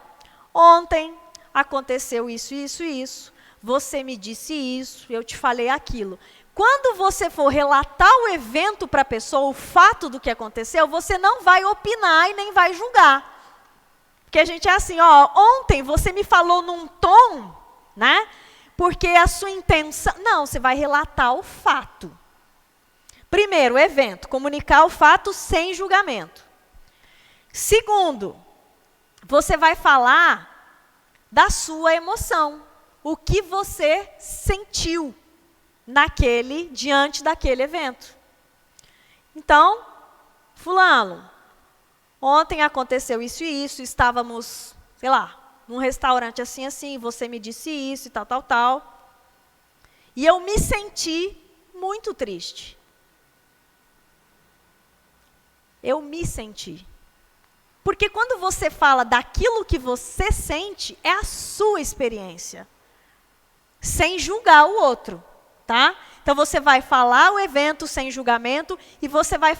S3: ontem aconteceu isso, isso e isso. Você me disse isso, eu te falei aquilo. Quando você for relatar o evento para a pessoa, o fato do que aconteceu, você não vai opinar e nem vai julgar. Porque a gente é assim, ó, ontem você me falou num tom, né? Porque a sua intenção... Não, você vai relatar o fato. Primeiro, o evento, comunicar o fato sem julgamento. Segundo, você vai falar da sua emoção, o que você sentiu diante daquele evento. Então, fulano, ontem aconteceu isso e isso, estávamos, sei lá, num restaurante assim, assim, você me disse isso e tal, tal, tal. E eu me senti muito triste. Eu me senti. Porque quando você fala daquilo que você sente, é a sua experiência. Sem julgar o outro. Tá? Então, você vai falar o evento sem julgamento e você vai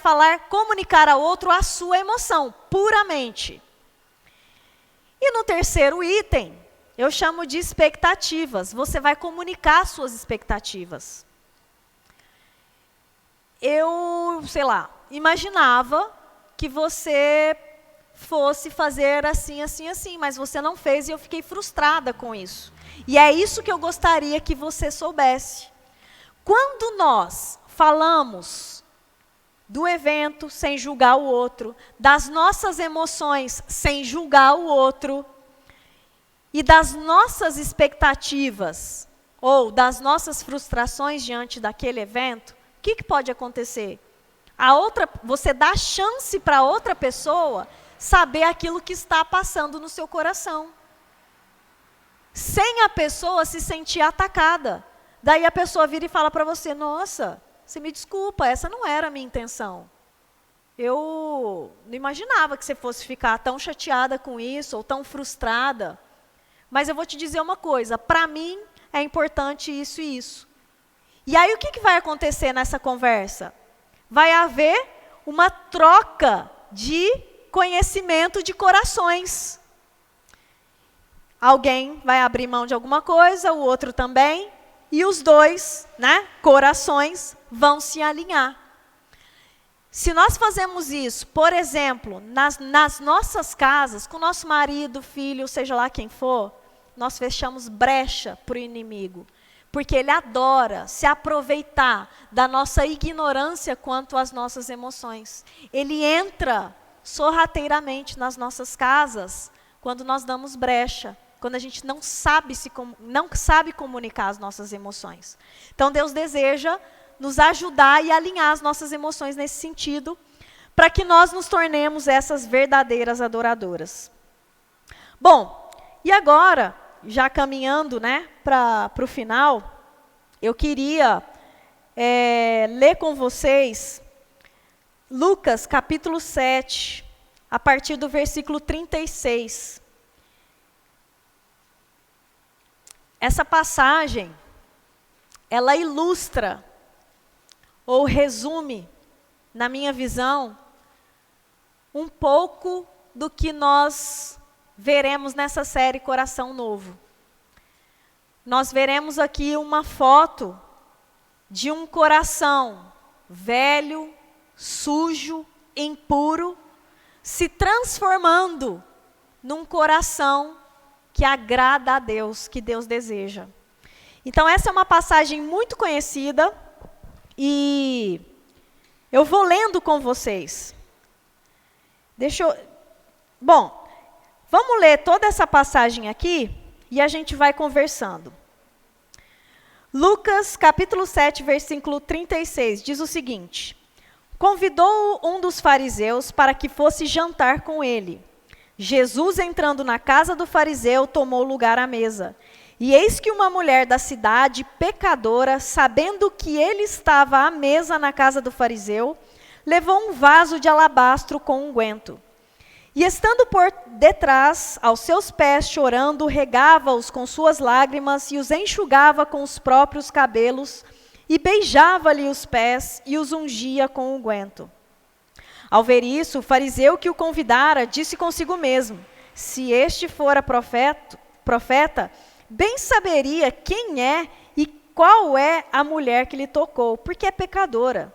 S3: comunicar ao outro a sua emoção, puramente. E no terceiro item, eu chamo de expectativas. Você vai comunicar suas expectativas. Eu, sei lá, imaginava que você fosse fazer assim, assim, assim, mas você não fez e eu fiquei frustrada com isso. E é isso que eu gostaria que você soubesse. Quando nós falamos do evento sem julgar o outro, das nossas emoções sem julgar o outro, e das nossas expectativas ou das nossas frustrações diante daquele evento, o que pode acontecer? Você dá chance para outra pessoa saber aquilo que está passando no seu coração, sem a pessoa se sentir atacada. Daí a pessoa vira e fala para você: nossa, você me desculpa, essa não era a minha intenção. Eu não imaginava que você fosse ficar tão chateada com isso ou tão frustrada. Mas eu vou te dizer uma coisa, para mim é importante isso e isso. E aí o que vai acontecer nessa conversa? Vai haver uma troca de conhecimento de corações. Alguém vai abrir mão de alguma coisa, o outro também, e os dois, corações, vão se alinhar. Se nós fazemos isso, por exemplo, nas nossas casas, com nosso marido, filho, seja lá quem for, nós fechamos brecha para o inimigo. Porque ele adora se aproveitar da nossa ignorância quanto às nossas emoções. Ele entra sorrateiramente nas nossas casas quando nós damos brecha, quando a gente não sabe comunicar as nossas emoções. Então Deus deseja nos ajudar e alinhar as nossas emoções nesse sentido, para que nós nos tornemos essas verdadeiras adoradoras. Bom, e agora, já caminhando para o final, eu queria ler com vocês Lucas capítulo 7, a partir do versículo 36. Essa passagem, ela ilustra, ou resume, na minha visão, um pouco do que nós veremos nessa série Coração Novo. Nós veremos aqui uma foto de um coração velho, sujo, impuro, se transformando num coração que agrada a Deus, que Deus deseja. Então essa é uma passagem muito conhecida e eu vou lendo com vocês. Bom, vamos ler toda essa passagem aqui e a gente vai conversando. Lucas, capítulo 7, versículo 36, diz o seguinte: convidou um dos fariseus para que fosse jantar com ele. Jesus, entrando na casa do fariseu, tomou lugar à mesa. E eis que uma mulher da cidade, pecadora, sabendo que ele estava à mesa na casa do fariseu, levou um vaso de alabastro com unguento. E estando por detrás, aos seus pés, chorando, regava-os com suas lágrimas e os enxugava com os próprios cabelos, e beijava-lhe os pés e os ungia com unguento. Ao ver isso, o fariseu que o convidara disse consigo mesmo: se este fora profeta, bem saberia quem é e qual é a mulher que lhe tocou, porque é pecadora.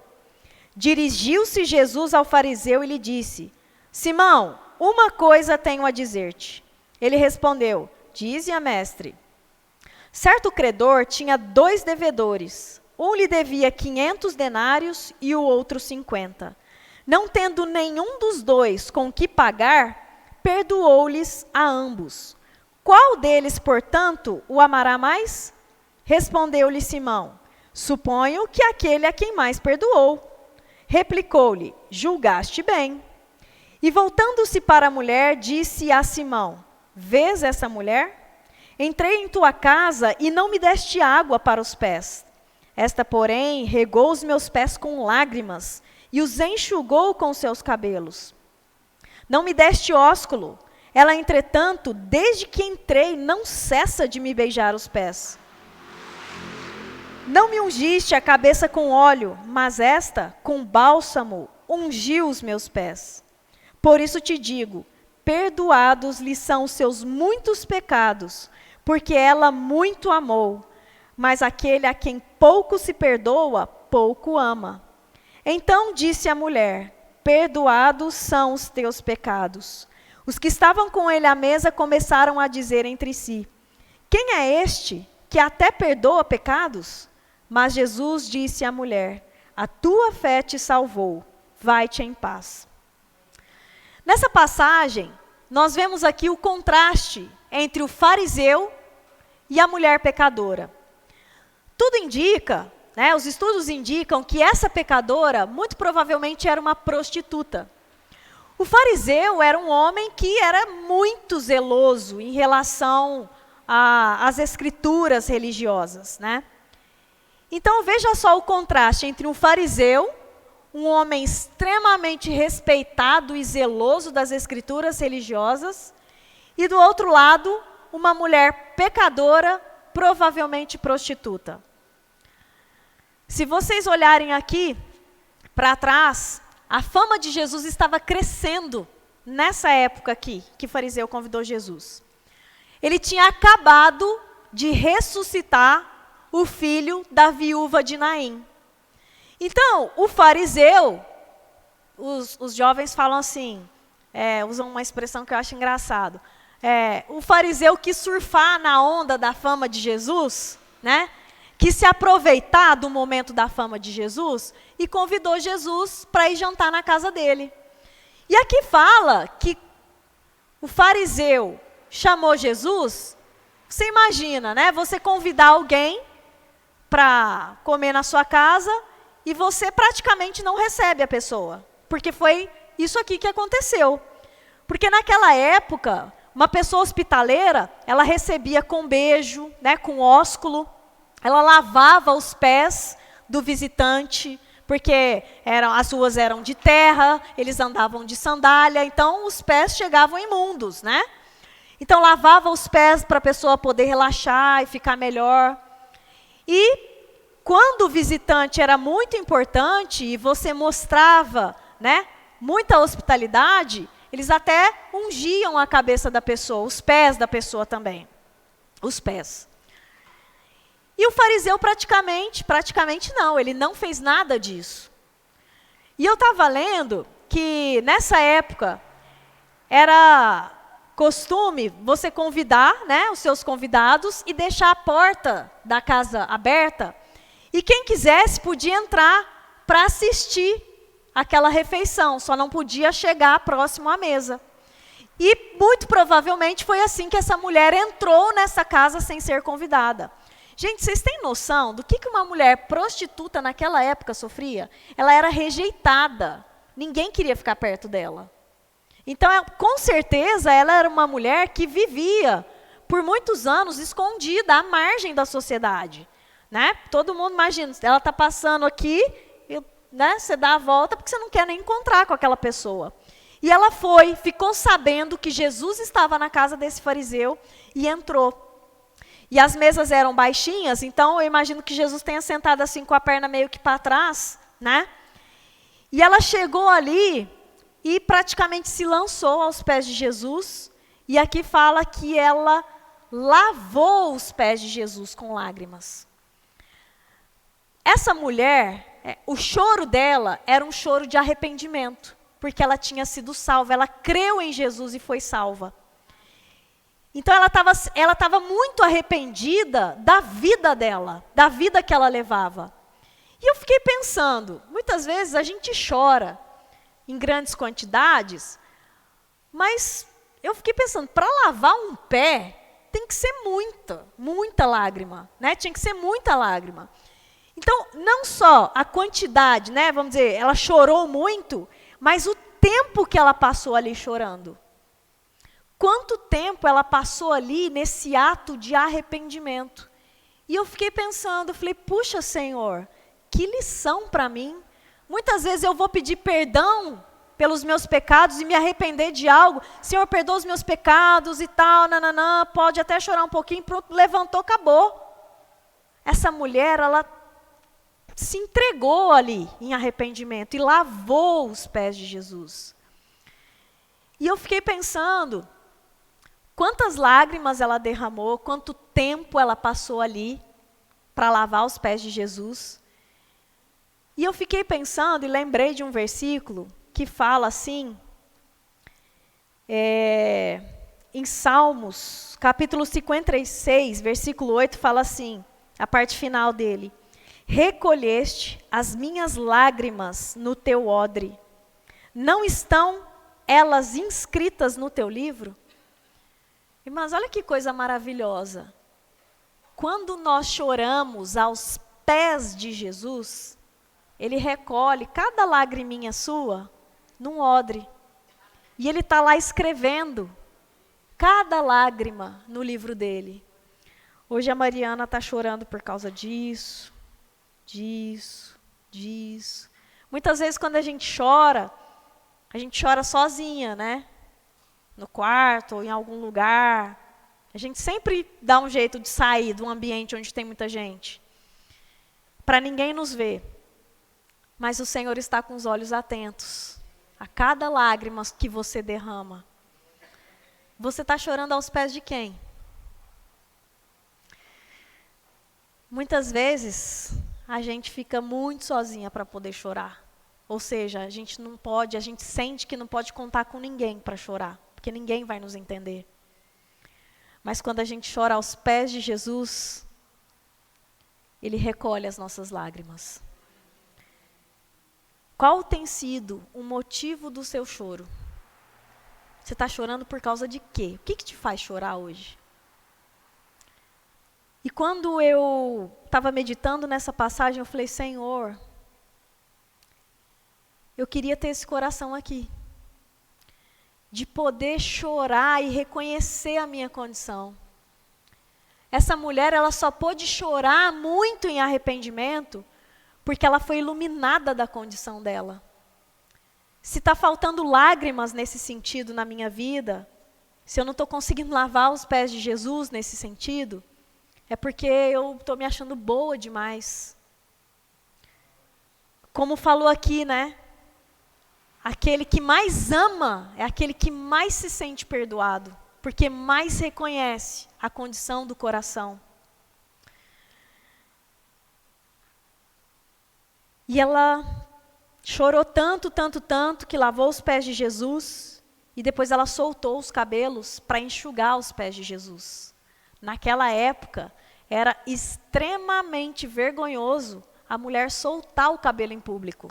S3: Dirigiu-se Jesus ao fariseu e lhe disse: Simão, uma coisa tenho a dizer-te. Ele respondeu: dize-a, mestre. Certo credor tinha 2 devedores. Um lhe devia 500 denários e o outro 50. Não tendo nenhum dos 2 com que pagar, perdoou-lhes a ambos. Qual deles, portanto, o amará mais? Respondeu-lhe Simão: suponho que aquele a quem mais perdoou. Replicou-lhe: julgaste bem. E voltando-se para a mulher, disse a Simão: vês essa mulher? Entrei em tua casa e não me deste água para os pés. Esta, porém, regou os meus pés com lágrimas e os enxugou com seus cabelos. Não me deste ósculo. Ela, entretanto, desde que entrei, não cessa de me beijar os pés. Não me ungiste a cabeça com óleo, mas esta, com bálsamo, ungiu os meus pés. Por isso te digo, perdoados lhe são os seus muitos pecados, porque ela muito amou. Mas aquele a quem pouco se perdoa, pouco ama. Então disse a mulher: perdoados são os teus pecados. Os que estavam com ele à mesa começaram a dizer entre si: quem é este que até perdoa pecados? Mas Jesus disse à mulher: a tua fé te salvou, vai-te em paz. Nessa passagem, nós vemos aqui o contraste entre o fariseu e a mulher pecadora. Tudo indica, né, os estudos indicam que essa pecadora muito provavelmente era uma prostituta. O fariseu era um homem que era muito zeloso em relação às escrituras religiosas, né? Então veja só o contraste entre um fariseu, um homem extremamente respeitado e zeloso das escrituras religiosas, e do outro lado, uma mulher pecadora, provavelmente prostituta. Se vocês olharem aqui para trás, a fama de Jesus estava crescendo nessa época aqui, que o fariseu convidou Jesus. Ele tinha acabado de ressuscitar o filho da viúva de Naim. Então, o fariseu, os jovens falam assim, usam uma expressão que eu acho engraçado. O fariseu quis surfar na onda da fama de Jesus, né? Quis se aproveitar do momento da fama de Jesus e convidou Jesus para ir jantar na casa dele. E aqui fala que o fariseu chamou Jesus. Você imagina, né? Você convidar alguém para comer na sua casa e você praticamente não recebe a pessoa. Porque foi isso aqui que aconteceu. Porque naquela época, uma pessoa hospitaleira, ela recebia com beijo, né, com ósculo, ela lavava os pés do visitante, porque as ruas eram de terra, eles andavam de sandália, então os pés chegavam imundos, né? Então lavava os pés para a pessoa poder relaxar e ficar melhor. E quando o visitante era muito importante e você mostrava, né, muita hospitalidade, eles até ungiam a cabeça da pessoa, os pés da pessoa também. Os pés. E o fariseu praticamente não, ele não fez nada disso. E eu estava lendo que nessa época era costume você convidar, né, os seus convidados e deixar a porta da casa aberta. E quem quisesse podia entrar para assistir aquela refeição, só não podia chegar próximo à mesa. E muito provavelmente foi assim que essa mulher entrou nessa casa sem ser convidada. Gente, vocês têm noção do que uma mulher prostituta naquela época sofria? Ela era rejeitada. Ninguém queria ficar perto dela. Então, com certeza, ela era uma mulher que vivia por muitos anos escondida, à margem da sociedade. Né? Todo mundo imagina, ela está passando aqui, né, você dá a volta porque você não quer nem encontrar com aquela pessoa. E ela ficou sabendo que Jesus estava na casa desse fariseu e entrou. E as mesas eram baixinhas, então eu imagino que Jesus tenha sentado assim com a perna meio que para trás, né? E ela chegou ali e praticamente se lançou aos pés de Jesus. E aqui fala que ela lavou os pés de Jesus com lágrimas. Essa mulher, o choro dela era um choro de arrependimento, porque ela tinha sido salva, ela creu em Jesus e foi salva. Então ela estava muito arrependida da vida dela, da vida que ela levava. E eu fiquei pensando, muitas vezes a gente chora em grandes quantidades, mas eu fiquei pensando, para lavar um pé, tem que ser muita lágrima, né? Tinha que ser muita lágrima. Então, não só a quantidade, né? Vamos dizer, ela chorou muito, mas o tempo que ela passou ali chorando. Quanto tempo ela passou ali nesse ato de arrependimento. E eu fiquei pensando, falei, puxa, Senhor, que lição para mim. Muitas vezes eu vou pedir perdão pelos meus pecados e me arrepender de algo. Senhor, perdoa os meus pecados e tal, nananã, pode até chorar um pouquinho, pronto, levantou, acabou. Essa mulher, ela se entregou ali em arrependimento e lavou os pés de Jesus. E eu fiquei pensando, Quantas lágrimas ela derramou, quanto tempo ela passou ali para lavar os pés de Jesus. E eu fiquei pensando e lembrei de um versículo que fala assim, em Salmos, capítulo 56, versículo 8, fala assim, a parte final dele: recolheste as minhas lágrimas no teu odre, não estão elas inscritas no teu livro? Irmãs, olha que coisa maravilhosa. Quando nós choramos aos pés de Jesus, Ele recolhe cada lagriminha sua num odre. E Ele está lá escrevendo cada lágrima no livro dele. Hoje a Mariana está chorando por causa disso. Muitas vezes quando a gente chora sozinha, né? No quarto ou em algum lugar. A gente sempre dá um jeito de sair de um ambiente onde tem muita gente, para ninguém nos ver. Mas o Senhor está com os olhos atentos a cada lágrima que você derrama. Você está chorando aos pés de quem? Muitas vezes a gente fica muito sozinha para poder chorar. Ou seja, a gente sente que não pode contar com ninguém para chorar, porque ninguém vai nos entender. Mas quando a gente chora aos pés de Jesus, Ele recolhe as nossas lágrimas. Qual tem sido o motivo do seu choro? Você está chorando por causa de quê? O que te faz chorar hoje? E quando eu estava meditando nessa passagem, eu falei: Senhor, eu queria ter esse coração aqui, de poder chorar e reconhecer a minha condição. Essa mulher, ela só pôde chorar muito em arrependimento porque ela foi iluminada da condição dela. Se está faltando lágrimas nesse sentido na minha vida, se eu não estou conseguindo lavar os pés de Jesus nesse sentido, é porque eu estou me achando boa demais. Como falou aqui, né? Aquele que mais ama é aquele que mais se sente perdoado, porque mais reconhece a condição do coração. E ela chorou tanto, que lavou os pés de Jesus, e depois ela soltou os cabelos para enxugar os pés de Jesus. Naquela época, era extremamente vergonhoso a mulher soltar o cabelo em público.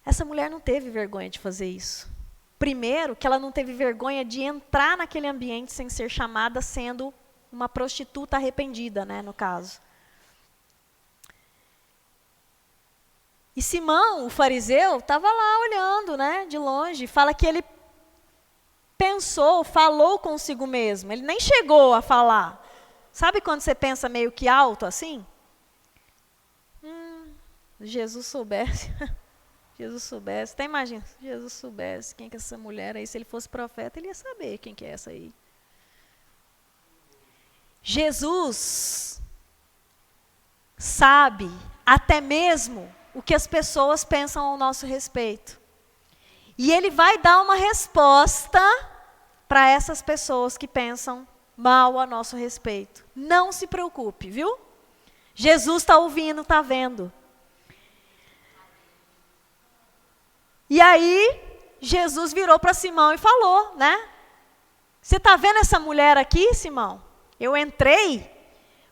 S3: Essa mulher não teve vergonha de fazer isso. Primeiro, que ela não teve vergonha de entrar naquele ambiente sem ser chamada, sendo uma prostituta arrependida, né, no caso. E Simão, o fariseu, estava lá olhando, né, de longe. Fala que ele falou consigo mesmo. Ele nem chegou a falar. Sabe quando você pensa meio que alto assim? Jesus soubesse. Jesus soubesse. Até imagina, se Jesus soubesse quem que é essa mulher aí. Se ele fosse profeta, ele ia saber quem que é essa aí. Jesus sabe até mesmo o que as pessoas pensam ao nosso respeito. E Ele vai dar uma resposta para essas pessoas que pensam mal a nosso respeito. Não se preocupe, viu? Jesus está ouvindo, está vendo. E aí, Jesus virou para Simão e falou, né? Você está vendo essa mulher aqui, Simão? Eu entrei,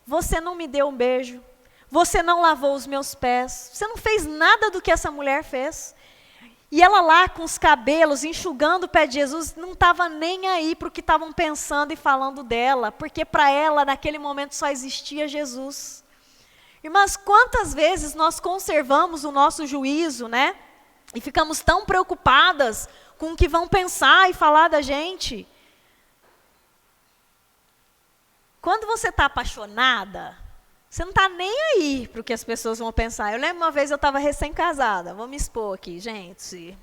S3: você não me deu um beijo, você não lavou os meus pés, você não fez nada do que essa mulher fez. E ela lá com os cabelos, enxugando o pé de Jesus, não estava nem aí para o que estavam pensando e falando dela, porque para ela, naquele momento, só existia Jesus. Irmãs, quantas vezes nós conservamos o nosso juízo, né? E ficamos tão preocupadas com o que vão pensar e falar da gente. Quando você está apaixonada, você não está nem aí para o que as pessoas vão pensar. Eu lembro uma vez eu estava recém-casada, vou me expor aqui, gente.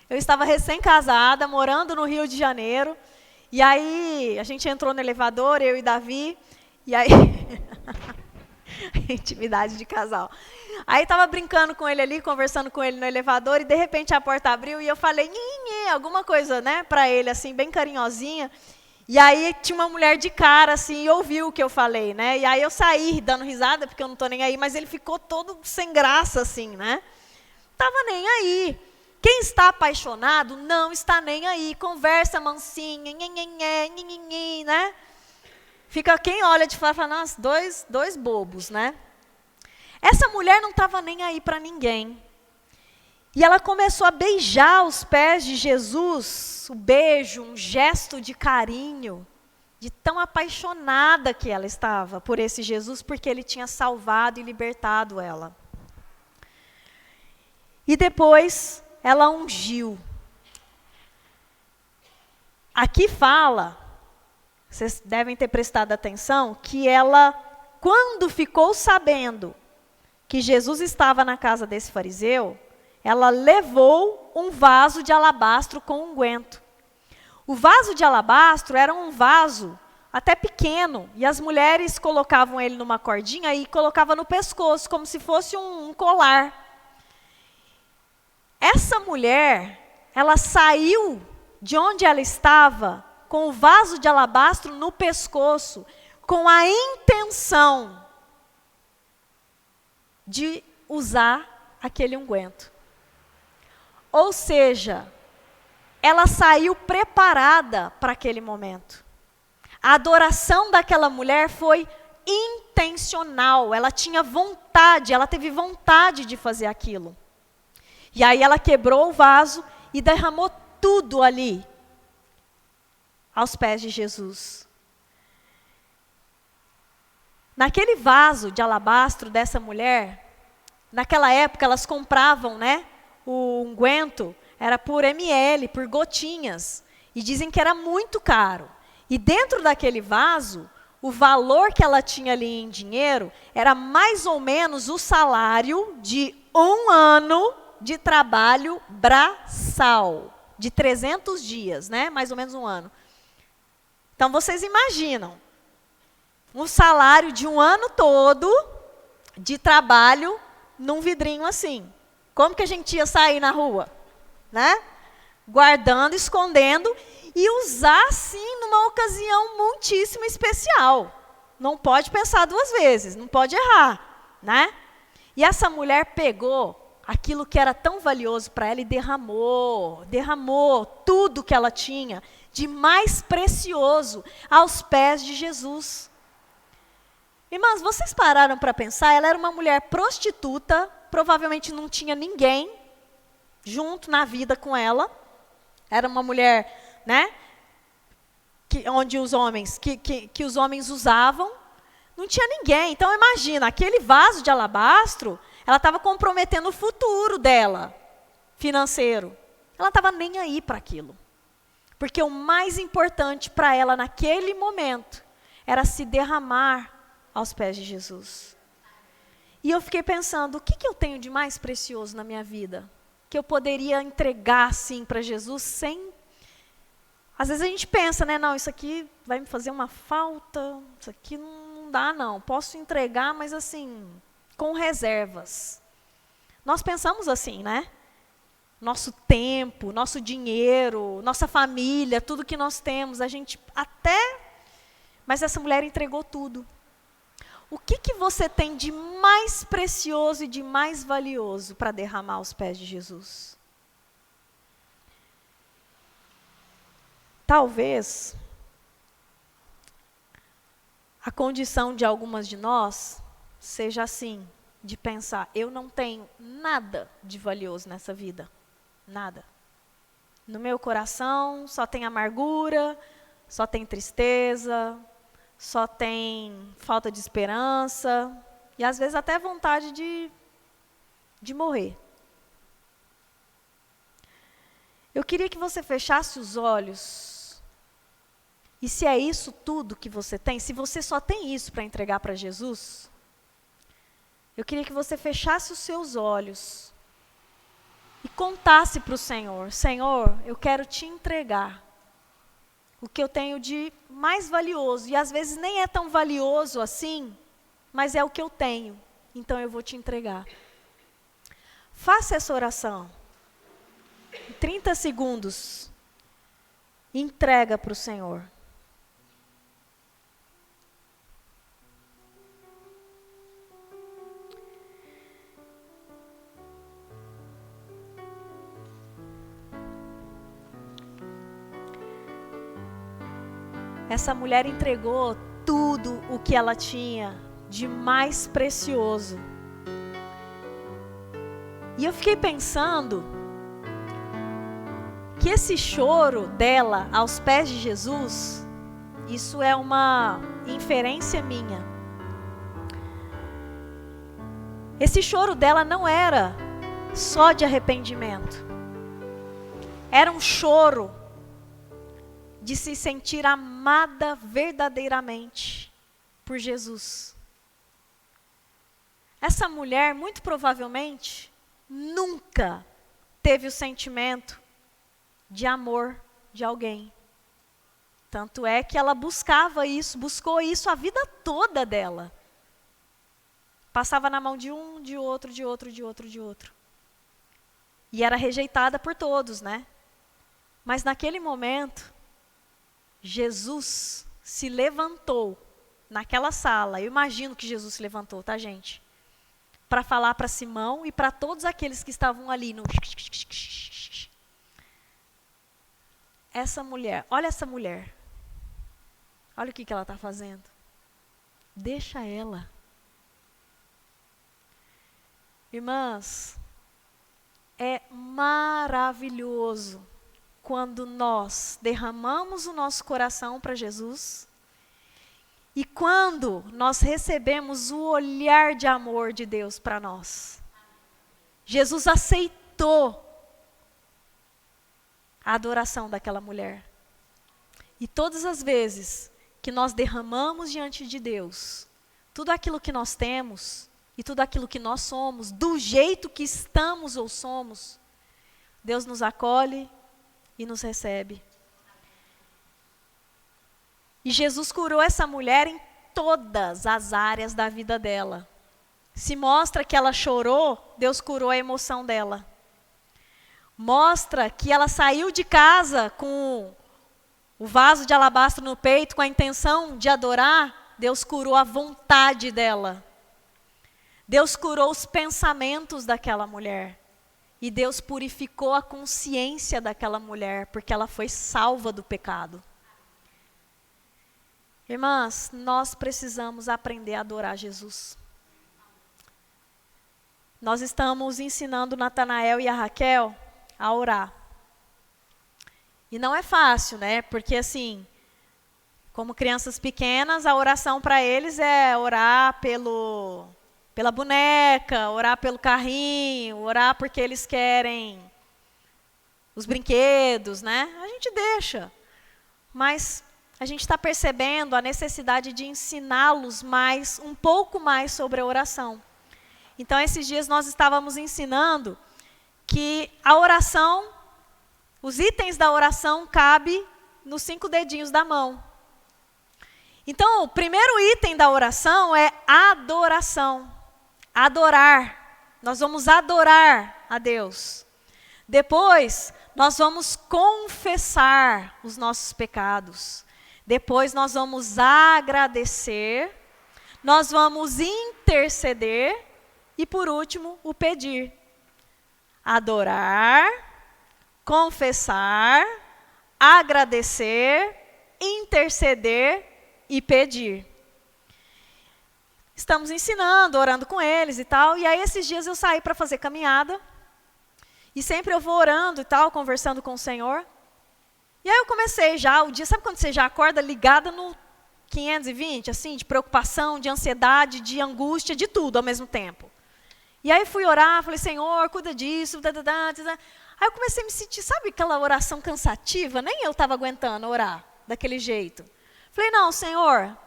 S3: Eu estava recém-casada, morando no Rio de Janeiro, e aí a gente entrou no elevador, eu e Davi, e aí... Intimidade de casal. Aí estava brincando com ele ali, conversando com ele no elevador, e de repente a porta abriu e eu falei, alguma coisa, né, para ele, assim, bem carinhosinha. E aí tinha uma mulher de cara, assim, e ouviu o que eu falei, né? E aí eu saí dando risada, porque eu não estou nem aí, mas ele ficou todo sem graça, assim, né? Estava nem aí. Quem está apaixonado não está nem aí. Conversa mansinha, né? Fica quem olha de fora e fala, nossa, dois bobos, né? Essa mulher não estava nem aí para ninguém. E ela começou a beijar os pés de Jesus, o beijo, um gesto de carinho, de tão apaixonada que ela estava por esse Jesus, porque ele tinha salvado e libertado ela. E depois ela ungiu. Aqui fala, vocês devem ter prestado atenção, que ela, quando ficou sabendo que Jesus estava na casa desse fariseu, ela levou um vaso de alabastro com unguento. O vaso de alabastro era um vaso até pequeno, e as mulheres colocavam ele numa cordinha e colocavam no pescoço, como se fosse um colar. Essa mulher, ela saiu de onde ela estava com o vaso de alabastro no pescoço, com a intenção de usar aquele unguento. Ou seja, ela saiu preparada para aquele momento. A adoração daquela mulher foi intencional, ela tinha vontade, ela teve vontade de fazer aquilo. E aí ela quebrou o vaso e derramou tudo ali, aos pés de Jesus. Naquele vaso de alabastro dessa mulher, naquela época elas compravam, né? O unguento era por ml, por gotinhas. E dizem que era muito caro. E dentro daquele vaso, o valor que ela tinha ali em dinheiro era mais ou menos o salário de 1 ano de trabalho braçal. De 300 dias, né? Mais ou menos 1 ano. Então, vocês imaginam. Um salário de 1 ano todo de trabalho num vidrinho assim. Como que a gente ia sair na rua? Né? Guardando, escondendo e usar, sim, numa ocasião muitíssimo especial. Não pode pensar 2 vezes, não pode errar. Né? E essa mulher pegou aquilo que era tão valioso para ela e derramou tudo que ela tinha de mais precioso aos pés de Jesus. Irmãs, vocês pararam para pensar? Ela era uma mulher prostituta, provavelmente não tinha ninguém junto na vida com ela. Era uma mulher, né, onde os homens, que os homens usavam. Não tinha ninguém. Então imagina, aquele vaso de alabastro, ela estava comprometendo o futuro dela, financeiro. Ela não estava nem aí para aquilo. Porque o mais importante para ela naquele momento era se derramar aos pés de Jesus. E eu fiquei pensando, o que eu tenho de mais precioso na minha vida? Que eu poderia entregar, sim, para Jesus sem... Às vezes a gente pensa, né, não, isso aqui vai me fazer uma falta, isso aqui não dá, não. Posso entregar, mas assim, com reservas. Nós pensamos assim, né? Nosso tempo, nosso dinheiro, nossa família, tudo que nós temos, a gente até... Mas essa mulher entregou tudo. O que você tem de mais precioso e de mais valioso para derramar aos pés de Jesus? Talvez a condição de algumas de nós seja assim, de pensar, eu não tenho nada de valioso nessa vida. Nada. No meu coração só tem amargura, só tem tristeza, só tem falta de esperança e às vezes até vontade de morrer. Eu queria que você fechasse os olhos. E se é isso tudo que você tem, se você só tem isso para entregar para Jesus, eu queria que você fechasse os seus olhos e contasse para o Senhor, Senhor, eu quero te entregar o que eu tenho de mais valioso, e às vezes nem é tão valioso assim, mas é o que eu tenho, então eu vou te entregar. Faça essa oração. em 30 segundos, entrega para o Senhor. Essa mulher entregou tudo o que ela tinha de mais precioso. E eu fiquei pensando que esse choro dela aos pés de Jesus, isso é uma inferência minha. Esse choro dela não era só de arrependimento. Era um choro de se sentir amada verdadeiramente por Jesus. Essa mulher, muito provavelmente, nunca teve o sentimento de amor de alguém. Tanto é que ela buscou isso a vida toda dela. Passava na mão de um, de outro, de outro, de outro, de outro. E era rejeitada por todos, né? Mas naquele momento, Jesus se levantou naquela sala. Eu imagino que Jesus se levantou, tá, gente? Para falar para Simão e para todos aqueles que estavam ali no... Essa mulher, olha essa mulher. Olha o que ela está fazendo. Deixa ela. Irmãs, é maravilhoso quando nós derramamos o nosso coração para Jesus e quando nós recebemos o olhar de amor de Deus para nós. Jesus aceitou a adoração daquela mulher. E todas as vezes que nós derramamos diante de Deus tudo aquilo que nós temos e tudo aquilo que nós somos, do jeito que estamos ou somos, Deus nos acolhe e nos recebe. E Jesus curou essa mulher em todas as áreas da vida dela. Se mostra que ela chorou, Deus curou a emoção dela. Mostra que ela saiu de casa com o vaso de alabastro no peito, com a intenção de adorar, Deus curou a vontade dela. Deus curou os pensamentos daquela mulher. E Deus purificou a consciência daquela mulher, porque ela foi salva do pecado. Irmãs, nós precisamos aprender a adorar Jesus. Nós estamos ensinando Natanael e a Raquel a orar. E não é fácil, né? Porque assim, como crianças pequenas, a oração para eles é orar pela boneca, orar pelo carrinho, orar porque eles querem os brinquedos, né? A gente deixa. Mas a gente está percebendo a necessidade de ensiná-los um pouco mais sobre a oração. Então, esses dias nós estávamos ensinando que a oração, os itens da oração cabem nos 5 dedinhos da mão. Então, o primeiro item da oração é adoração. Adorar. Nós vamos adorar a Deus. Depois, nós vamos confessar os nossos pecados. Depois, nós vamos agradecer. Nós vamos interceder. E, por último, o pedir. Adorar, confessar, agradecer, interceder e pedir. Estamos ensinando, orando com eles e tal. E aí, esses dias eu saí para fazer caminhada. E sempre eu vou orando e tal, conversando com o Senhor. E aí eu comecei já o dia, sabe quando você já acorda ligada no 520, assim, de preocupação, de ansiedade, de angústia, de tudo ao mesmo tempo. E aí fui orar, falei, Senhor, cuida disso. Aí eu comecei a me sentir, sabe aquela oração cansativa? Nem eu estava aguentando orar daquele jeito. Falei, não, Senhor,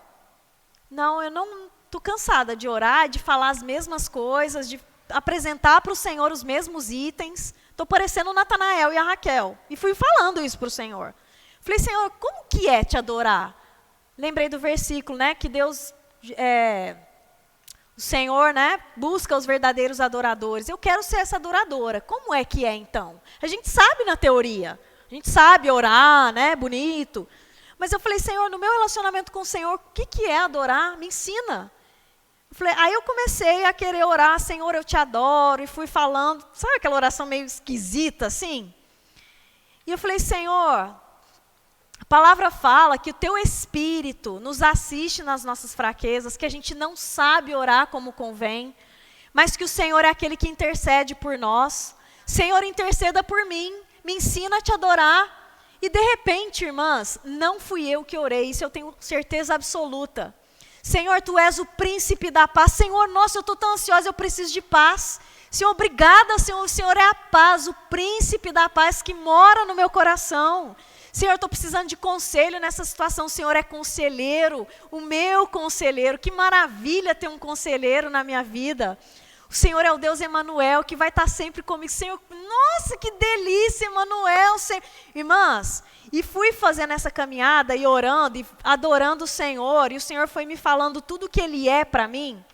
S3: não, eu não estou cansada de orar, de falar as mesmas coisas, de apresentar para o Senhor os mesmos itens. Estou parecendo o Natanael e a Raquel. E fui falando isso para o Senhor. Falei, Senhor, como que é te adorar? Lembrei do versículo, né, que Deus... O Senhor, né, busca os verdadeiros adoradores. Eu quero ser essa adoradora. Como é que é, então? A gente sabe na teoria. A gente sabe orar, né, bonito. Mas eu falei, Senhor, no meu relacionamento com o Senhor, o que é adorar? Me ensina. Aí eu comecei a querer orar, Senhor, eu te adoro. E fui falando, sabe aquela oração meio esquisita, assim? E eu falei, Senhor, a palavra fala que o teu Espírito nos assiste nas nossas fraquezas, que a gente não sabe orar como convém, mas que o Senhor é aquele que intercede por nós. Senhor, interceda por mim, me ensina a te adorar. E de repente, irmãs, não fui eu que orei, isso eu tenho certeza absoluta. Senhor, tu és o príncipe da paz. Senhor, nossa, eu estou tão ansiosa, eu preciso de paz. Senhor, obrigada, Senhor, o Senhor é a paz, o príncipe da paz que mora no meu coração. Senhor, eu estou precisando de conselho nessa situação. O Senhor é conselheiro, o meu conselheiro. Que maravilha ter um conselheiro na minha vida. O Senhor é o Deus Emanuel, que vai estar sempre comigo. Senhor, nossa, que delícia, Emanuel. Senhor. Irmãs, e fui fazendo essa caminhada e orando e adorando o Senhor. E o Senhor foi me falando tudo o que Ele é para mim.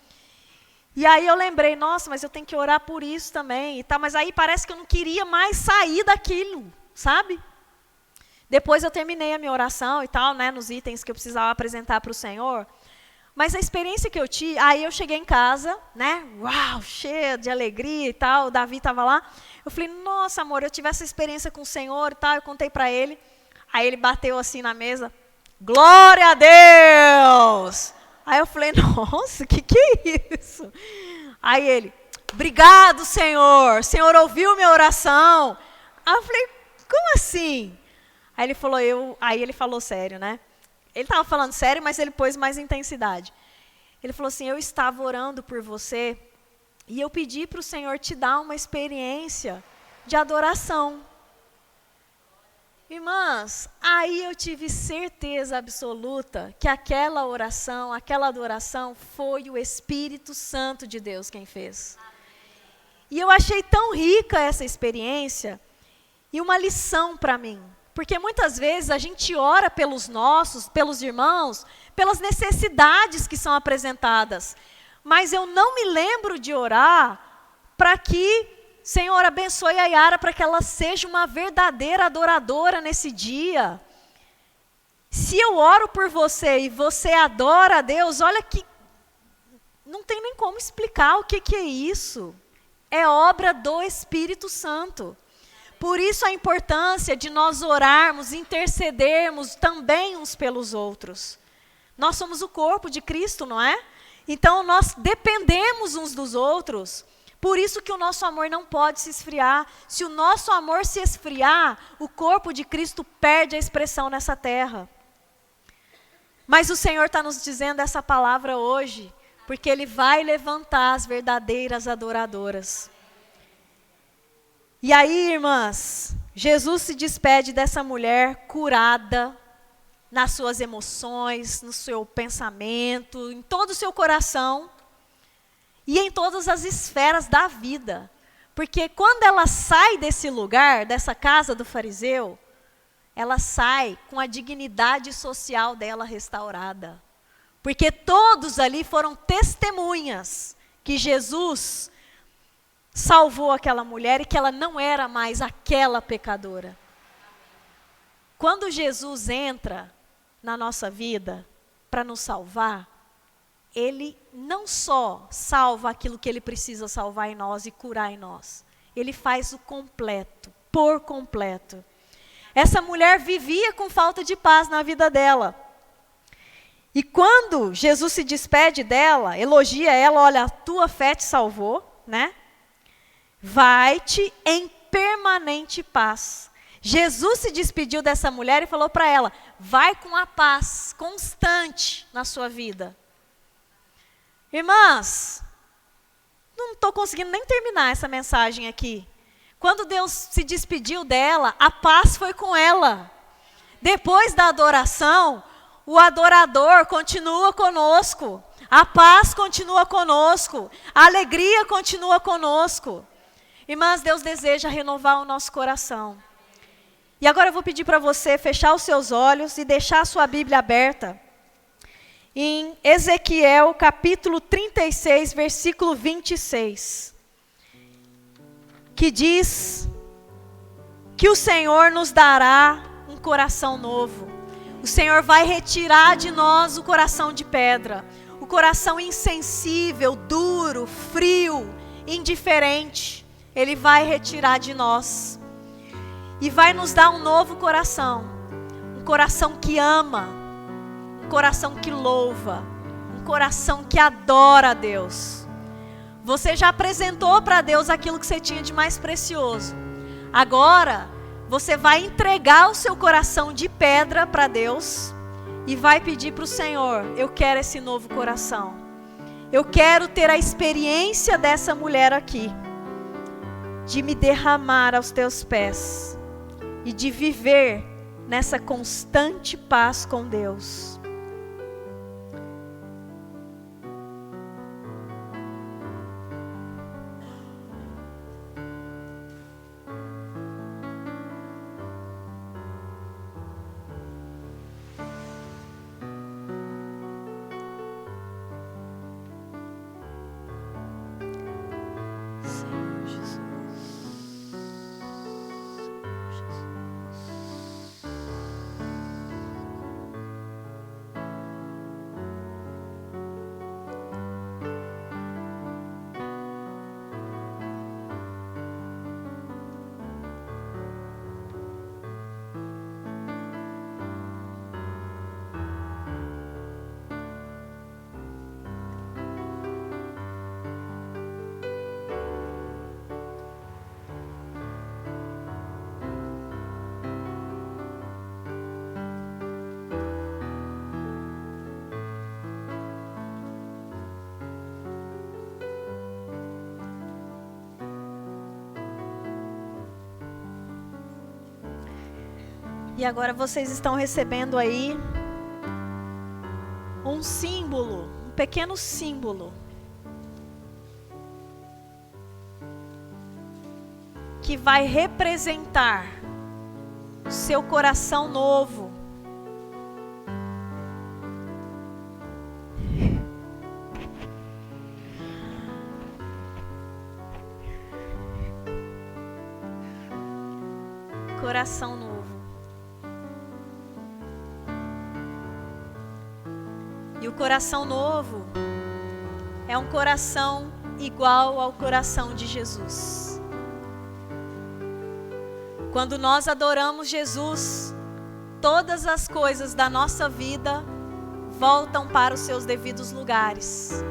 S3: E aí eu lembrei, nossa, mas eu tenho que orar por isso também. E tá, mas aí parece que eu não queria mais sair daquilo, sabe? Depois eu terminei a minha oração e tal, né, nos itens que eu precisava apresentar para o Senhor. Mas a experiência que eu tive, aí eu cheguei em casa, né, uau, cheia de alegria e tal, o Davi estava lá. Eu falei, nossa, amor, eu tive essa experiência com o Senhor e tal, eu contei para ele. Aí ele bateu assim na mesa, glória a Deus! Aí eu falei, nossa, o que é isso? Aí ele, obrigado, Senhor, o Senhor ouviu minha oração. Aí eu falei, como assim? Aí ele falou sério, né? Ele estava falando sério, mas ele pôs mais intensidade. Ele falou assim, eu estava orando por você e eu pedi para o Senhor te dar uma experiência de adoração. Irmãs, aí eu tive certeza absoluta que aquela oração, aquela adoração foi o Espírito Santo de Deus quem fez. E eu achei tão rica essa experiência e uma lição para mim. Porque muitas vezes a gente ora pelos nossos, pelos irmãos, pelas necessidades que são apresentadas. Mas eu não me lembro de orar para que, Senhor, abençoe a Yara para que ela seja uma verdadeira adoradora nesse dia. Se eu oro por você e você adora a Deus, olha que não tem nem como explicar o que é isso. É obra do Espírito Santo. Por isso a importância de nós orarmos, intercedermos também uns pelos outros. Nós somos o corpo de Cristo, não é? Então nós dependemos uns dos outros. Por isso que o nosso amor não pode se esfriar. Se o nosso amor se esfriar, o corpo de Cristo perde a expressão nessa terra. Mas o Senhor está nos dizendo essa palavra hoje, porque Ele vai levantar as verdadeiras adoradoras. E aí, irmãs, Jesus se despede dessa mulher curada nas suas emoções, no seu pensamento, em todo o seu coração e em todas as esferas da vida. Porque quando ela sai desse lugar, dessa casa do fariseu, ela sai com a dignidade social dela restaurada. Porque todos ali foram testemunhas que Jesus salvou aquela mulher e que ela não era mais aquela pecadora. Quando Jesus entra na nossa vida para nos salvar, Ele não só salva aquilo que Ele precisa salvar em nós e curar em nós. Ele faz o completo, por completo. Essa mulher vivia com falta de paz na vida dela. E quando Jesus se despede dela, elogia ela, olha, a tua fé te salvou, né? Vai-te em permanente paz. Jesus se despediu dessa mulher e falou para ela, vai com a paz constante na sua vida. Irmãs, não estou conseguindo nem terminar essa mensagem aqui. Quando Deus se despediu dela, a paz foi com ela. Depois da adoração, o adorador continua conosco. A paz continua conosco. A alegria continua conosco. Irmãs, Deus deseja renovar o nosso coração. E agora eu vou pedir para você fechar os seus olhos e deixar a sua Bíblia aberta em Ezequiel capítulo 36, versículo 26, que diz que o Senhor nos dará um coração novo. O Senhor vai retirar de nós o coração de pedra, o coração insensível, duro, frio, indiferente. Ele vai retirar de nós e vai nos dar um novo coração, um coração que ama, um coração que louva, um coração que adora a Deus. Você já apresentou para Deus aquilo que você tinha de mais precioso. Agora, você vai entregar o seu coração de pedra para Deus e vai pedir para o Senhor: eu quero esse novo coração. Eu quero ter a experiência dessa mulher aqui, de me derramar aos teus pés e de viver nessa constante paz com Deus. E agora vocês estão recebendo aí um símbolo, um pequeno símbolo, que vai representar o seu coração novo. Coração novo. E o coração novo é um coração igual ao coração de Jesus. Quando nós adoramos Jesus, todas as coisas da nossa vida voltam para os seus devidos lugares.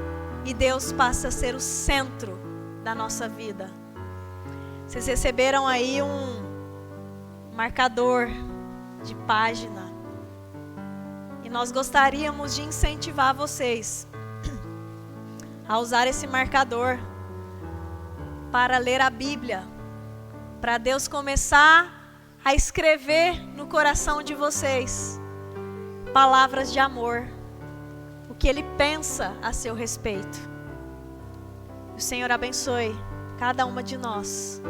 S3: E Deus passa a ser o centro da nossa vida. Vocês receberam aí um marcador de página. E nós gostaríamos de incentivar vocês a usar esse marcador para ler a Bíblia, para Deus começar a escrever no coração de vocês palavras de amor, o que Ele pensa a seu respeito. O Senhor abençoe cada uma de nós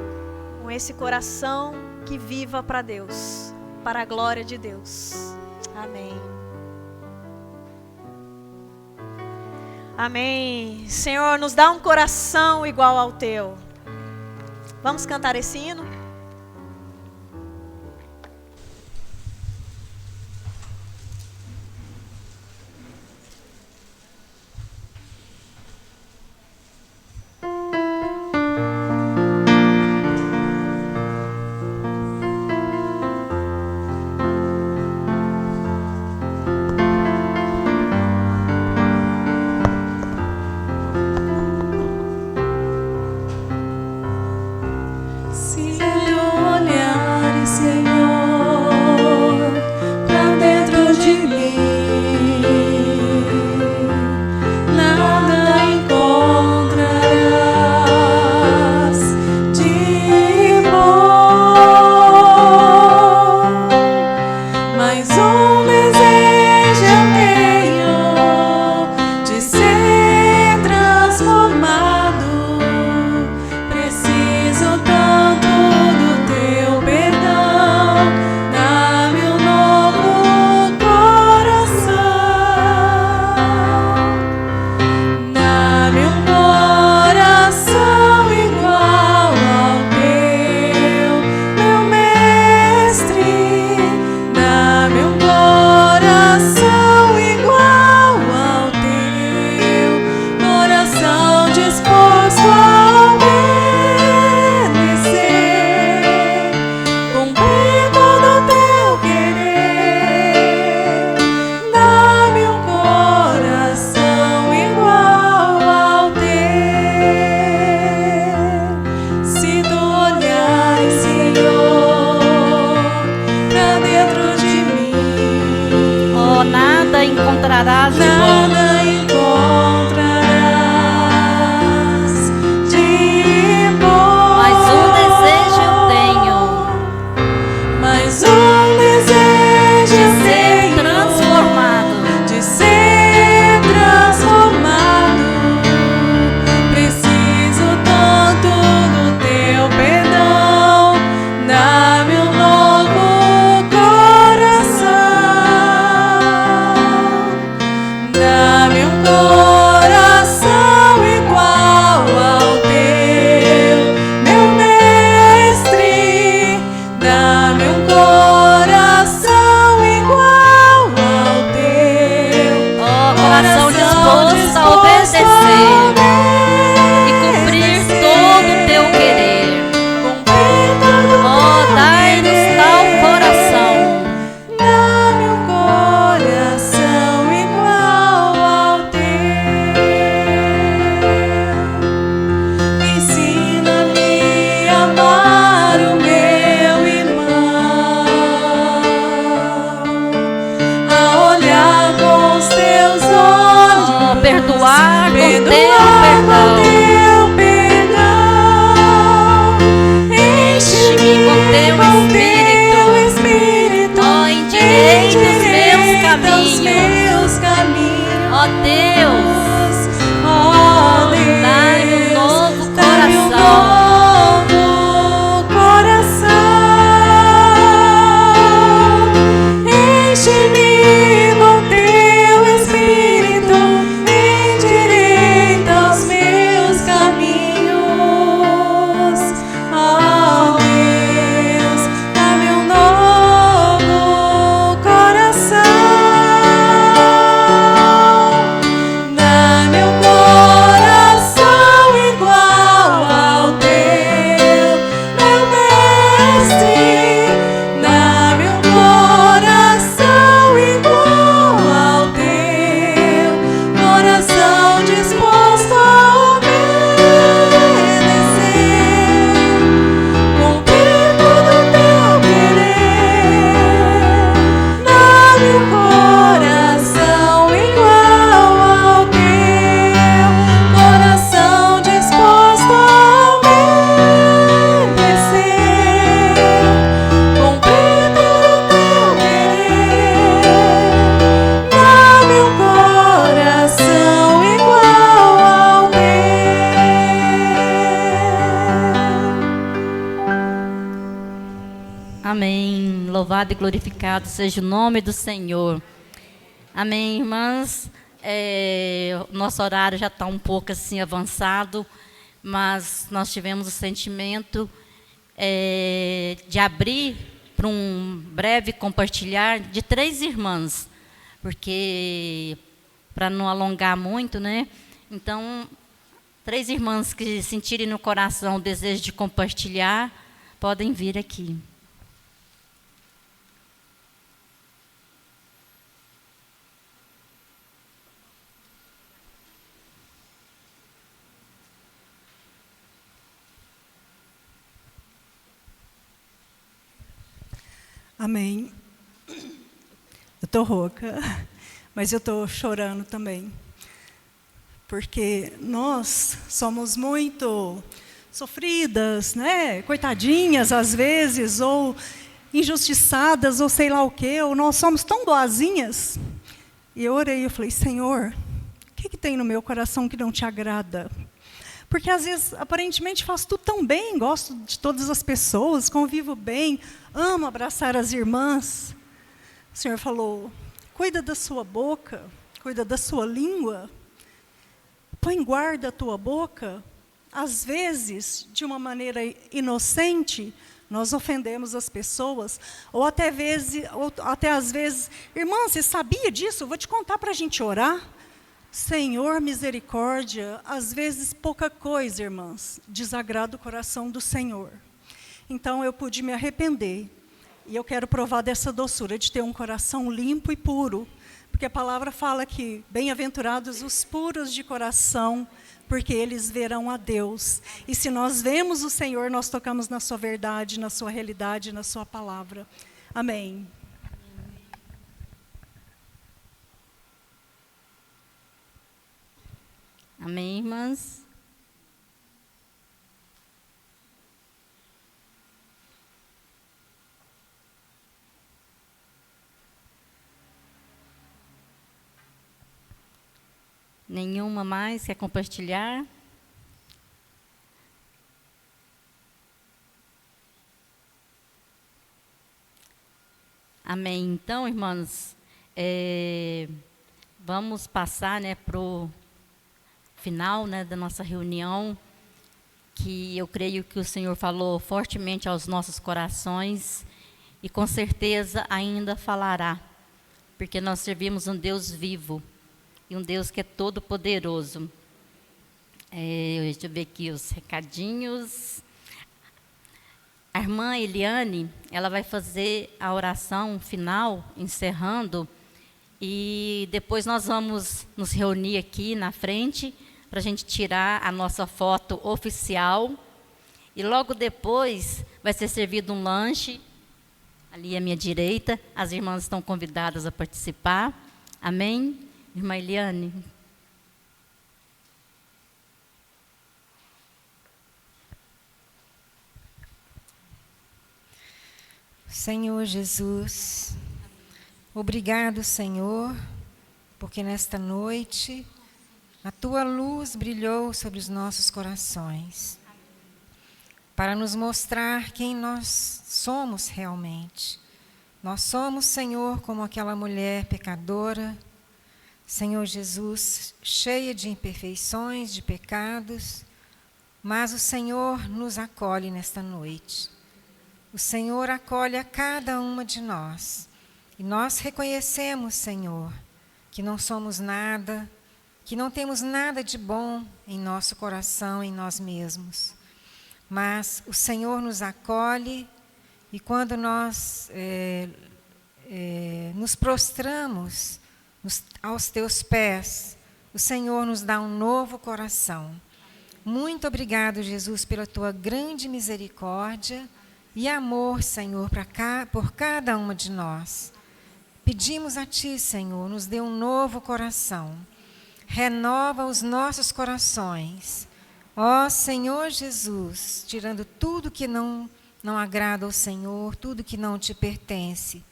S3: com esse coração que viva para Deus, para a glória de Deus. Amém. Amém. Senhor, nos dá um coração igual ao teu. Vamos cantar esse hino?
S4: Se
S1: louvado e glorificado seja o nome do Senhor. Amém, irmãs? Nosso horário já está um pouco assim avançado, mas nós tivemos o sentimento de abrir para um breve compartilhar de 3 irmãs, porque, para não alongar muito, né? Então, 3 irmãs que sentirem no coração o desejo de compartilhar, podem vir aqui.
S4: Amém. Eu estou rouca, mas eu estou chorando também. Porque nós somos muito sofridas, né? Coitadinhas às vezes, ou injustiçadas, ou sei lá o quê, ou nós somos tão boazinhas. E eu orei, eu falei, Senhor, o que tem no meu coração que não te agrada? Porque às vezes, aparentemente, faço tudo tão bem, gosto de todas as pessoas, convivo bem, amo abraçar as irmãs. O Senhor falou, cuida da sua boca, cuida da sua língua, põe guarda a tua boca. Às vezes, de uma maneira inocente, nós ofendemos as pessoas, ou até às vezes, irmã, você sabia disso? Eu vou te contar para a gente orar. Senhor, misericórdia, às vezes pouca coisa, irmãs, desagrada o coração do Senhor. Então eu pude me arrepender, e eu quero provar dessa doçura, de ter um coração limpo e puro, porque a palavra fala que bem-aventurados os puros de coração, porque eles verão a Deus. E se nós vemos o Senhor, nós tocamos na sua verdade, na sua realidade, na sua palavra. Amém.
S1: Amém, irmãs? Nenhuma mais quer compartilhar? Amém. Então, irmãs, vamos passar, né, para o final, né, da nossa reunião, que eu creio que o Senhor falou fortemente aos nossos corações e com certeza ainda falará, porque nós servimos um Deus vivo e um Deus que é todo poderoso. Deixa eu ver aqui os recadinhos. A irmã Eliane, ela vai fazer a oração final, encerrando, e depois nós vamos nos reunir aqui na frente para a gente tirar a nossa foto oficial. E logo depois vai ser servido um lanche, ali à minha direita. As irmãs estão convidadas a participar. Amém? Irmã Eliane.
S5: Senhor Jesus, obrigado, Senhor, porque nesta noite a Tua luz brilhou sobre os nossos corações, para nos mostrar quem nós somos realmente. Nós somos, Senhor, como aquela mulher pecadora, Senhor Jesus, cheia de imperfeições, de pecados, mas o Senhor nos acolhe nesta noite. O Senhor acolhe a cada uma de nós. E nós reconhecemos, Senhor, que não somos nada, que não temos nada de bom em nosso coração, em nós mesmos. Mas o Senhor nos acolhe e quando nós nos prostramos aos Teus pés, o Senhor nos dá um novo coração. Muito obrigado, Jesus, pela Tua grande misericórdia e amor, Senhor, por cada uma de nós. Pedimos a Ti, Senhor, nos dê um novo coração. Renova os nossos corações. Ó Senhor Jesus, tirando tudo que não agrada ao Senhor, tudo que não Te pertence.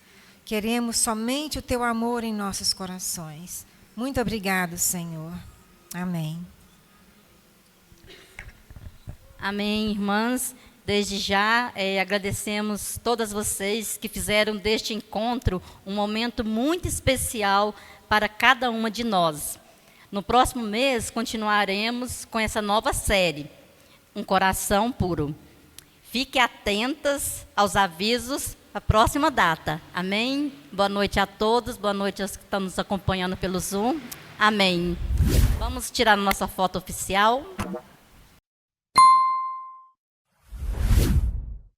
S5: Queremos somente o Teu amor em nossos corações. Muito obrigado, Senhor. Amém.
S1: Amém, irmãs. Desde já, agradecemos todas vocês que fizeram deste encontro um momento muito especial para cada uma de nós. No próximo mês, continuaremos com essa nova série, Um Coração Puro. Fiquem atentas aos avisos da próxima data. Amém? Boa noite a todos, boa noite aos que estão nos acompanhando pelo Zoom. Amém. Vamos tirar a nossa foto oficial.